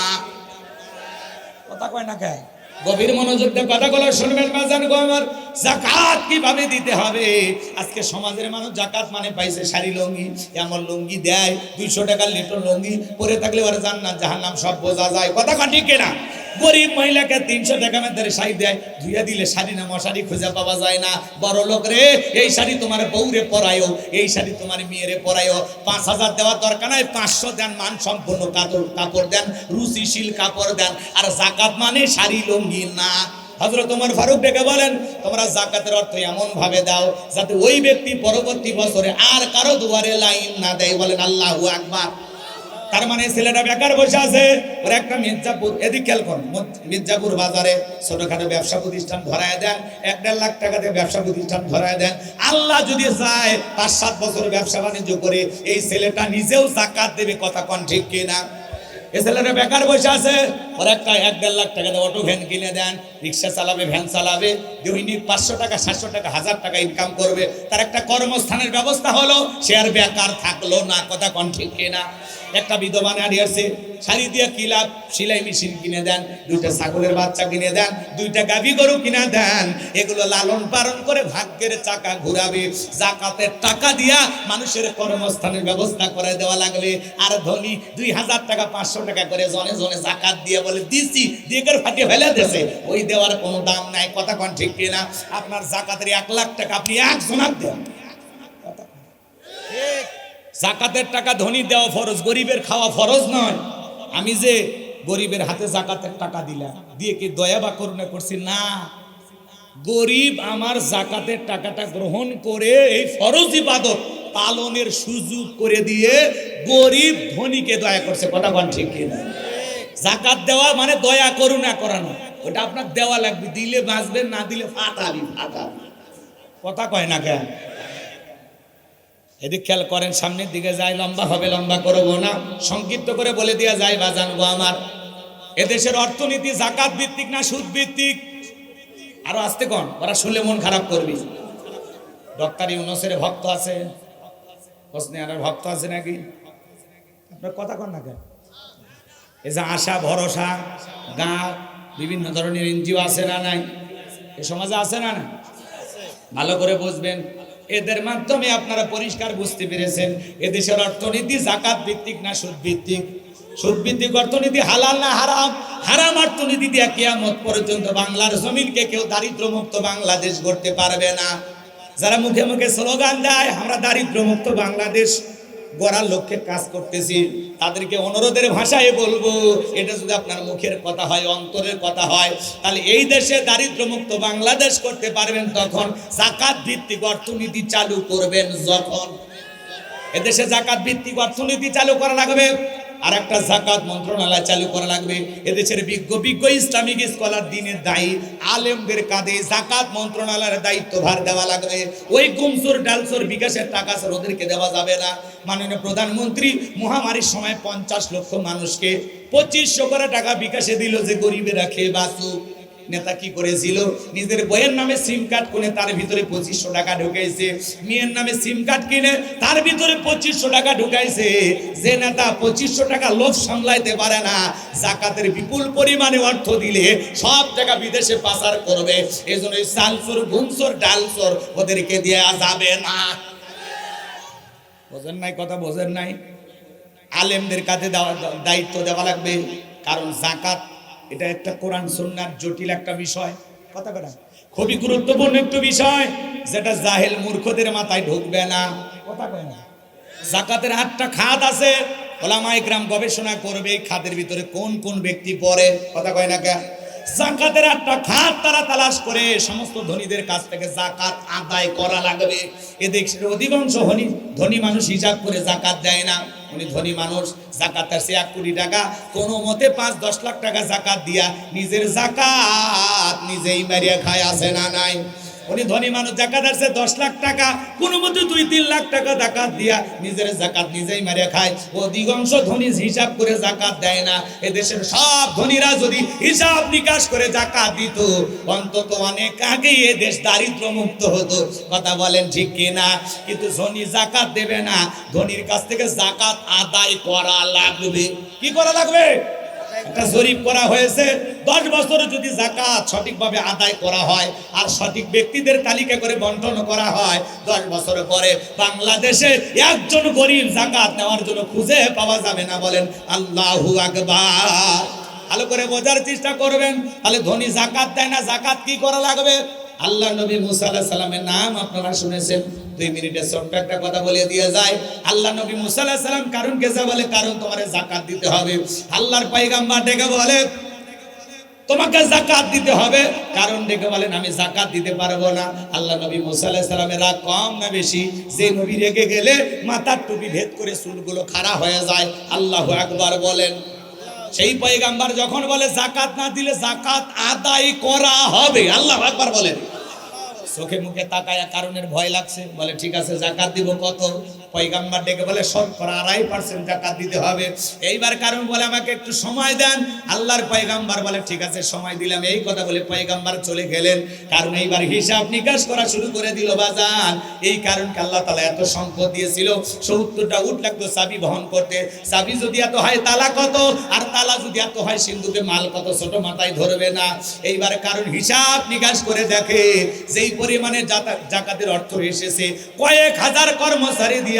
কথা কয় না কে? গভীর মনোযোগ দিয়ে কথাগুলো শুনবেন বাজান গো আমার। যাকাত কিভাবে দিতে হবে? আজকে সমাজের মানুষ যাকাত মানে পাইছে শাড়ি লুঙ্গি, এমন লুঙ্গি দেয় 200 টাকার লিটন লুঙ্গি পরে থাকলে ওরা জান্নাত জাহান্নাম সব বোঝা যায়। কথা ঠিক কিনা? গরিব মহিলাকে 300 টাকা মেয়েদের শাড়ি দেয়, ধুইয়া দিলে শাড়ি না মশারি খুঁজে পাওয়া যায় না। বড় লোক রে, এই শাড়ি তোমার বউরে পরায়ও, এই শাড়ি তোমার মেয়েরে পরায়ও। 5,000 দেওয়ার দরকার নাই, 500 দেন, মান সম্পূর্ণ কাপড় দেন, রুচিশীল কাপড় দেন। আর যাকাত মানে শাড়ি লুঙ্গি না। হযরত ওমর ফারুক ডেকে বলেন, তোমরা যাকাতের অর্থ এমন ভাবে দাও যাতে ওই ব্যক্তি পরবর্তী বছরে আর কারো দুয়ারে লাইন না দেয়। বলেন আল্লাহু আকবার। তার মানে ছেলেটা বেকার বসে আছে, ওর একটা মির্জাপুর, এদিক খেয়াল করুন, মির্জাপুর বাজারে ছোটখাটো ব্যবসা প্রতিষ্ঠান ধরায় দেন, 1-1.5 লাখ টাকাতে ব্যবসা প্রতিষ্ঠান ধরায় দেন। আল্লাহ যদি চায় 5-7 বছর ব্যবসা বাণিজ্য করে এই ছেলেটা নিজেও যাকাত দেবে। কথা কোন ঠিক কিনা? এই ছেলেটা বেকার বসে আছে, ওর একটা 1-1.5 লাখ টাকা দিয়ে অটো ভ্যান কিনে দেন, রিক্সা চালাবে, ভ্যান চালাবে, দৈনিক 500 টাকা 700 টাকা 1000 টাকা ইনকাম করবে। তার একটা কর্মস্থানের ব্যবস্থা হলো, সে আর বেকার থাকলো না। কথা কোন ঠিক কিনা? একটা বিধবা নারী আছে, শাড়ি দিয়ে কিলাপ সেলাই মেশিন কিনে দেন, 2টা ছাগলের বাচ্চা কিনে দেন, 2টা গাভী গরু কিনে দেন, এগুলো লালন পালন করে ভাগ্যের চাকা ঘুরাবে। যাকাতের টাকা দিয়া মানুষের কর্মস্থানের ব্যবস্থা করে দেওয়া লাগবে। আর ধনী 2000 টাকা 500 টাকা করে জনে জনে যাকাত দিয়ে বলে দিছি, দিয়ে ফাটিয়ে ফেলে দেছে, ওই দেওয়ার কোনো দাম নাই। কথা কোন ঠিক কিনা? আপনার যাকাতের 1 লাখ টাকা আপনি একজনার দেন। যাকাতের টাকা ধনী দেওয়া ফরজ, গরিবের খাওয়া ফরজ নয়। আমি যে গরিবের হাতে যাকাতের টাকা দিলাম, দিয়ে কি দয়া বা করুণা করছি? না, গরিব আমার যাকাতের টাকাটা গ্রহণ করে এই ফরজ ইবাদত পালনের সুযোগ করে দিয়ে গরিব ধনীকে দয়া করছে। কথা বল ঠিক কিনা? যাকাত দেওয়া মানে দয়া করুণা করা না, ওটা আপনার দেওয়া লাগবে, দিলে বাঁচবেন, না দিলে ফাটাবি ফাটাবি। কথা কয় না কেন? এদিক খেয়াল করেন, সামনের দিকে যাই, লম্বা হবে, লম্বা করবো না, সংক্ষিপ্ত করে বলে দেওয়া যায় বা জানবো আমার এদেশের অর্থনীতি যাকাত ভিত্তিক না সুদ ভিত্তিক? আরো আসতে কোন, ওরা শুনলে মন খারাপ করবি। ডক্টর ইউনূসের ভক্ত আছে, হোসনে আরার ভক্ত আছে নাকি? আপনার কথা কন না কেন? এই যে আশা ভরসা গা বিভিন্ন ধরনের এনজিও আছে না নাই? এ সমাজে আছে না না? ভালো করে বুঝবেন, এদের মাধ্যমে আপনারা পরিষ্কার বুঝতে পেরেছেন এদেশের অর্থনীতি যাকাত ভিত্তিক না সুদ ভিত্তিক। সুদ ভিত্তিক অর্থনীতি হালাল না হারাম? হারাম অর্থনীতি দিয়ে কিয়ামত পর্যন্ত বাংলার জমিনকে কেউ দারিদ্র মুক্ত বাংলাদেশ গড়তে পারবে না। যারা মুখে মুখে স্লোগান দেয় আমরা দারিদ্র মুক্ত বাংলাদেশ গড়ার লক্ষ্যে কাজ করতেছি, তাদেরকে অনুরোধের ভাষায় বলবো, এটা যদি আপনার মুখের কথা হয়, অন্তরের কথা হয়, তাহলে এই দেশে দারিদ্র মুক্ত বাংলাদেশ করতে পারবেন তখন যাকাত ভিত্তিক অর্থনীতি চালু করবেন যখন। এদেশে যাকাত ভিত্তিক অর্থনীতি চালু করা লাগবে, আর একটা যাকাত মন্ত্রণালয় চালু করা লাগবে। এদেশের বিজ্ঞ বিজ্ঞ ইসলামিক স্কলার দিনের দায়ী আলেমদের কাঁধে যাকাত মন্ত্রণালয়ের দায়িত্বভার দেওয়া লাগবে। ওই গুমসুর ডালসুর বিকাশের টাকা স্যার ওদেরকে দেওয়া যাবে না। মাননীয় প্রধানমন্ত্রী মহামারীর সময় 50 লক্ষ মানুষকে 2500 করে টাকা বিকাশে দিল যে গরিবেরা খেয়ে বাঁচুক। নেতা কি করেছিল? নিজের বইয়ের নামে সিম কার্ড কিনে তার ভিতরে 2500 টাকা ঢুকাইছে, মেয়ের নামে সিম কার্ড কিনে তার ভিতরে 2500 টাকা ঢুকাইছে। যে নেতা 2500 টাকা লোভ সামলাইতে পারে না, যাকাতের বিপুল পরিমাণে অর্থ দিলে সব টাকা বিদেশে পাচার করবে। এজন্য সালসুর গুমসুর ডালসুর ওদেরকে দেয়া যাবে না। বোঝেন নাই কথা? বোঝেন নাই? আলেমদের কাছে দায়িত্ব দেওয়া লাগবে, কারণ যাকাত এটা একটা কোরআন সুন্নাহর জটিল একটা বিষয়। কথা বলেন, খুবই গুরুত্বপূর্ণ একটা বিষয়, যেটা জাহেল মূর্খদের মাথায় ঢুকবে না। কথা বলেন, যাকাতের 8টা খাত আছে, ওলামা ইকরাম গবেষণা করবে এই খাতের ভিতরে কোন কোন ব্যক্তি পড়ে। কথা কয় না কেন? যাকাতের 8টা খাত তারা তালাশ করে সমস্ত ধনীদের কাছ থেকে যাকাত আদায় করা লাগবে। এদেশের অধিকাংশ ধনী মানুষ হিসাব করে যাকাত দেয় না। উনি ধনী মানুষ, যাকাত আছে 1 কোটি টাকা, কোনো মতে 5-10 লাখ টাকা যাকাত দিয়া নিজের যাকাত নিজেই মারিয়া খায়, আছে না নাই? উনি ধনী মানুষ, যাকাত আছে 10 লাখ টাকা, কোনো মতে 2-3 লাখ টাকা যাকাত দিয়া নিজের যাকাত নিজেই মারিয়া খায়। অধিকাংশ ধনী হিসাব করে যাকাত দেয় না। এদেশের সব ধনীরা যদি হিসাব নিকাশ করে যাকাত দিত, অন্তত অনেক আগেই এ দেশ দারিদ্র মুক্ত হতো। কথা বলেন ঠিক কিনা? কিন্তু ধনী যাকাত দেবে না, ধনীর কাছ থেকে যাকাত আদায় করা লাগবে। কি করা লাগবে? একটা জরিপ করা হয়েছে, 10 বছরে যদি যাকাত সঠিকভাবে আদায় করা হয় আর সঠিক ব্যক্তিদের তালিকা করে বন্টন করা হয়, 10 বছর পরে বাংলাদেশে একজন গরিব যাকাত নেওয়ার জন্য খুঁজে পাওয়া যাবে না। বলেন আল্লাহু আকবার। ভালো করে বোঝার চেষ্টা করবেন। তাহলে ধনী যাকাত দেয় না, যাকাত কি করা লাগবে? আল্লাহ নবী মুসা আলাইহিস সালামের নাম আপনারা শুনেছেন। 2 মিনিটে ছোট্ট একটা কথা বলে দিয়ে যায়। আল্লাহ নবী মুসা আলাইহিস সালাম কারণ কে যা বলে, কারণ তোমারে যাকাত দিতে হবে। আল্লাহর পয়গম্বর ডেকে বলে, তোমাকে যাকাত দিতে হবে। কারণ ডেকে বলেন আমি যাকাত দিতে পারবো না। আল্লাহ নবী মুসা আলাইহিস সালামের রাগ কম না বেশি? যে নবী রেগে গেলে মাথার টুপি ভেদ করে চুলগুলো খাড়া হয়ে যায়। আল্লাহু আকবার বলেন। সেই পয়গাম্বার যখন বলে যাকাত না দিলে যাকাত আদায় করা হবে, আল্লাহু আকবার বলেন। চোখে মুখে তাকায়া কারণের ভয় লাগছে, বলে ঠিক আছে যাকাত দিব। কত? পয়গাম্বার ডেকে বলে 2.5% যাকাত দিতে হবে। এইবার কারণ বলে আমাকে একটু সময় দেন। আল্লাহর পয়গাম্বার বলে ঠিক আছে সময় দিলাম। এই কথা বলে পয়গাম্বার চলে গেলেন। কারণ এইবার হিসাব নিকাশ করা শুরু করে দিল বাজান। এই কারণকে আল্লাহ তাআলা এত সম্পদ দিয়েছিল, 70টা উট লাগতো চাবি বহন করতে। চাবি যদি এত হয় তালা কত, আর তালা যদি এত হয় সিন্ধুকে মাল কত, ছোট মাথায় ধরবে না। এইবার কারণ হিসাব নিকাশ করে দেখে যেই পরিমাণে যাকাতের অর্থ এসেছে, কয়েক হাজার কর্মচারী দিয়া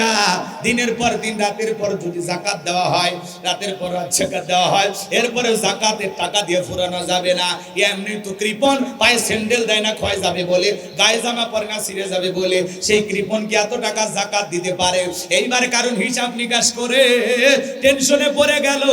দিনের পর দিন রাতের পর যদি যাকাত দেওয়া হয়, রাতের পর রাত যাকাত দেওয়া হয়, এরপরে যাকাতের টাকা দিয়ে ফুরানো যাবে না। এমনি তো কৃপণ, পায়ে স্যান্ডেল দেয় না ক্ষয় যাবে বলে, গায়ে জামা পরে না ছিঁড়ে যাবে বলে, সেই কৃপণ কি এত টাকা যাকাত দিতে পারে? এইবার কারণ হিসাব নিকাশ করে টেনশনে পড়ে গেল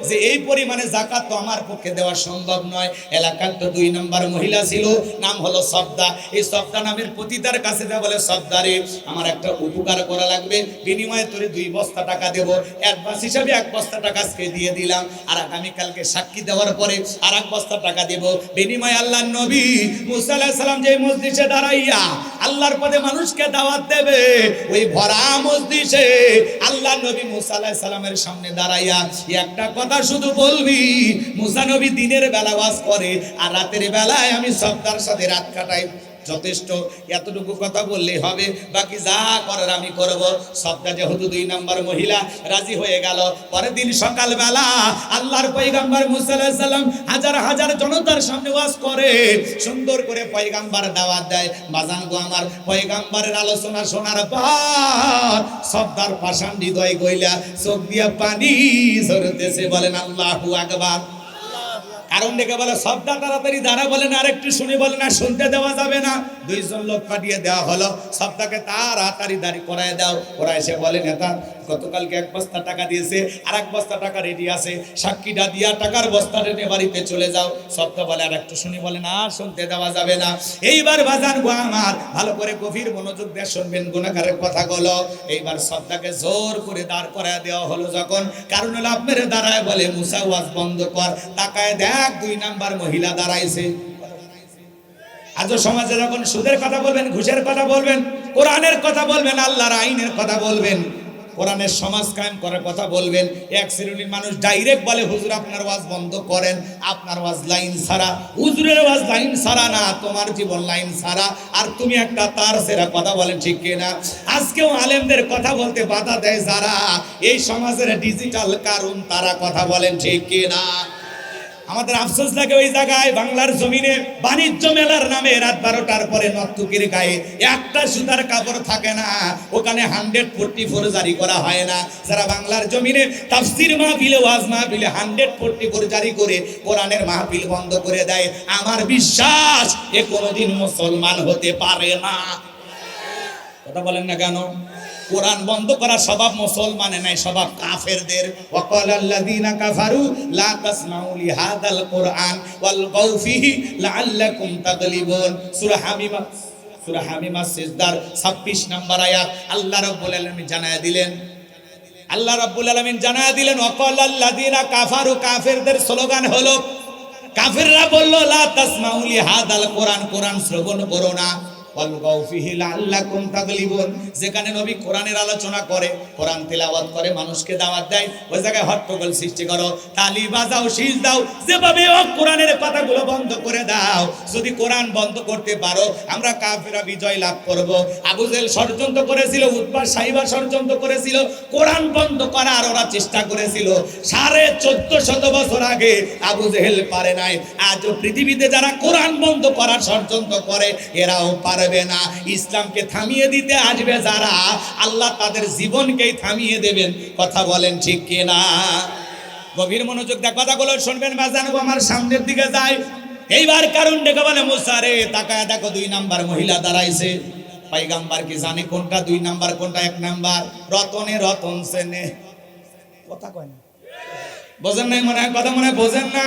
যে এই পরিমাণে যাকাত তো আমার পক্ষে দেওয়া সম্ভব নয়। এলাকার তো 2 নম্বর মহিলা ছিল, নাম হলো সবদা। এই সবদা নামের পতিতার কাছে যা বলে, সবদারে আমার একটা উপকার করা লাগবে, বিনিময়ে তোরে 2 বস্তা টাকা দেব। অ্যাডভান্স হিসাবে 1 বস্তা টাকা আজকে দিয়ে দিলাম, আর আগামীকালকে সাক্ষী দেওয়ার পরে আর 1 বস্তা টাকা দেব। বিনিময়ে আল্লাহর নবী মুসা আলাইহিস সালাম যে মসজিদে দাঁড়াইয়া আল্লাহর পথে মানুষকে দাওয়াত দেবে, ওই ভরা মসজিদে আল্লাহর নবী মুসা আলাইহিস সালামের সামনে দাঁড়াইয়া একটা কথা শুধু বলবি, মুসা নবী দিনের বেলা ওয়াজ করে আর রাতের বেলায় আমি সবদার সাথে রাত কাটাই। যথেষ্ট, এতটুকু কথা বললেই হবে, বাকি যা করার আমি করব। সবটা যেহেতু 2 নম্বর মহিলা রাজি হয়ে গেল। পরের দিন সকালবেলা আল্লাহর পয়গাম্বার মুসা আলাইহিস সালাম হাজার হাজার জনতার সামনে ওয়াজ করে, সুন্দর করে পয়গাম্বার দাওয়াত দেয়। বাজান গো আমার, পয়গাম্বারের আলোচনা শোনার পর সবদার পাষাণ হৃদয় গইলা চোখ দিয়া পানি ঝরতেছে। বলেন আল্লাহু আকবার। কারণ ডেকে বলে সবটা তাড়াতাড়ি দাঁড়া, বলেন আর একটু শুনে, বলে না শুনতে দেওয়া যাবে না। 2 জন লোক পাঠিয়ে দেওয়া হলো, সবটাকে তাড়াতাড়ি দাঁড়ি করায় দাও। ওরা এসে বলে নেতা গতকালকে 1 বস্তা টাকা দিয়েছে, আর 1 বস্তা টাকা রেডি আছে, সাক্ষীটা দিয়া টাকার বস্তাটা নিয়ে বাড়িতে চলে যাও। সবটা বলে আর একটু শুনি, বলে না শুনতে দেওয়া যাবে না। এইবার বাজান গো আমার, ভালো করে গভীর মনোযোগ দিয়ে শুনবেন গুনাহগারের কথাগুলো। এইবার সবটাকে জোর করে দাঁড় করায় দেওয়া হলো যখন, কারণ লাভ মেরে দাঁড়ায় বলে মুসা ওয়াজ বন্ধ কর। তাকায় দেখ 2 নাম্বার মহিলা দাঁড়াইছে। আজও সমাজে যখন সুদের কথা বলবেন, ঘুষের কথা বলবেন, কোরআনের কথা বলবেন, আল্লাহর আইনের কথা বলবেন, কোরআনের সমাজ কায়েম করার কথা বলবেন, এক শ্রেণীর মানুষ ডাইরেক্ট বলে হুজুর আপনার ওয়াজ বন্ধ করেন, আপনার ওয়াজ লাইন ছাড়া। হুজুরের ওয়াজ লাইন ছাড়া না, তোমার জীবন লাইন ছাড়া, আর তুমি একটা তার সেরা কথা বলেন, ঠিক কিনা? আজকেও আলেমদের কথা বলতে বাধা দেয় যারা, এই সমাজের ডিজিটাল কারণ তারা কথা বলেন, ঠিক কিনা? আমাদের আফসোস লাগে ওই জায়গায় বাংলার জমিনে বাণিজ্য মেলার নামে রাত 12টার পরে নর্তকীর গায়ে একটা সুতার কাপড় থাকে না, ওখানে 144 জারি করা হয় না। যারা বাংলার জমিনে তাফসীর মাহফিলে ওয়াজ মাহফিলে 144 জারি করে কোরআনের মাহফিল বন্ধ করে দেয়, আমার বিশ্বাস এ কোনোদিন মুসলমান হতে পারে না। কথা বলেন না কেন? কোরআন বন্ধ করা স্বভাব মুসলমানে নাই, স্বভাব কাফেরদের। ওয়াকালাল্লাযীনা কাফারু লা তাসমাউ লিহাযাল কুরআন ওয়ালগাউ ফীহি লাআল্লাকুম তাগলিবুন। সূরা হামিমা সিজদার 26 নম্বর আয়াত আল্লাহ রাব্বুল আলামিন জানায়া দিলেন, ওয়াকালাল্লাযীনা কাফারু, কাফেরদের স্লোগান হলো, কাফেররা বলল লা তাসমাউ লিহাযাল কুরআন, কোরআন শ্রবণ করো না। যেখানে নবী কোরআনের আলোচনা করে, কোরআন তেলাওয়াত করে, মানুষকে দাওয়াত দেয়, ওই জায়গায় হট্টগোল সৃষ্টি করো, তালি বাজাও, শীষ দাও, যেভাবে হোক কোরআনের কথাগুলো বন্ধ করে দাও। যদি কোরআন বন্ধ করতে পারো, আমরা কাফেররা বিজয় লাভ করব। আবু জেহেল ষড়যন্ত্র করেছিল, উতবা সাইবা ষড়যন্ত্র করেছিল, কোরআন বন্ধ করার ওরা চেষ্টা করেছিল। 1450 বছর আগে আবু জেহেল পারে নাই। আজও পৃথিবীতে যারা কোরআন বন্ধ করার ষড়যন্ত্র করে, এরাও পারবে না। ইসলামকে থামিয়ে দিতে আসবে যারা, আল্লাহ তাদের জীবনকেই থামিয়ে দেবেন। কথা বলেন ঠিক কিনা? গভীর মনোযোগ দিয়ে কথাগুলো শুনবেন বাজান গো আমার, সামনের দিকে যাই। এইবার কারণ ডেকে বলে মুসা রে তাকায় দেখো 2 নাম্বার মহিলা দাঁড়াইছে। পয়গাম্বার কি জানে কোনটা 2 নাম্বার কোনটা 1 নাম্বার? রতনে রতন সেনে। কথা কয় না, বোঝেন নাই মনে হয়? কথা মনে হয় বোঝেন না?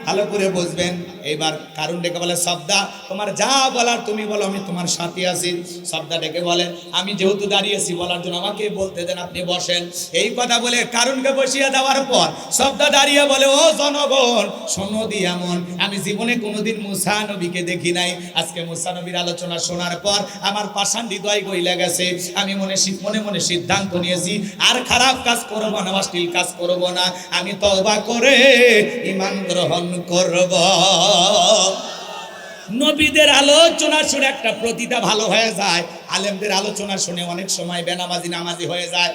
ভালো করে বুঝবেন। এইবার কারণ ডেকে বলে সবদা তোমার যা বলার তুমি বলো, আমি তোমার সাথে আছি। সবদা ডেকে বলে আমি যেহেতু দাঁড়িয়েছি বলার জন্য আমাকে বলতে দেন, আপনি বসেন। এই কথা বলে কারণকে বসিয়ে দেওয়ার পর সবদা দাঁড়িয়ে বলে ও জনগণ শোনো দি, এমন আমি জীবনে কোনোদিন মুসা নবীকে দেখি নাই। আজকে মুসা নবীর আলোচনা শোনার পর আমার পাষাণ হৃদয় গইলা গেছে। আমি মনে মনে সিদ্ধান্ত নিয়েছি আর খারাপ কাজ করব না, অশ্লীল কাজ করব না। আমি তওবা করে ঈমান গ্রহণ করব। নবীদের আলোচনা শুনে একটা প্রতিটা ভালো হয়ে যায়, আলেমদের আলোচনা শুনে অনেক সময় বেনামাজি নামাজি হয়ে যায়।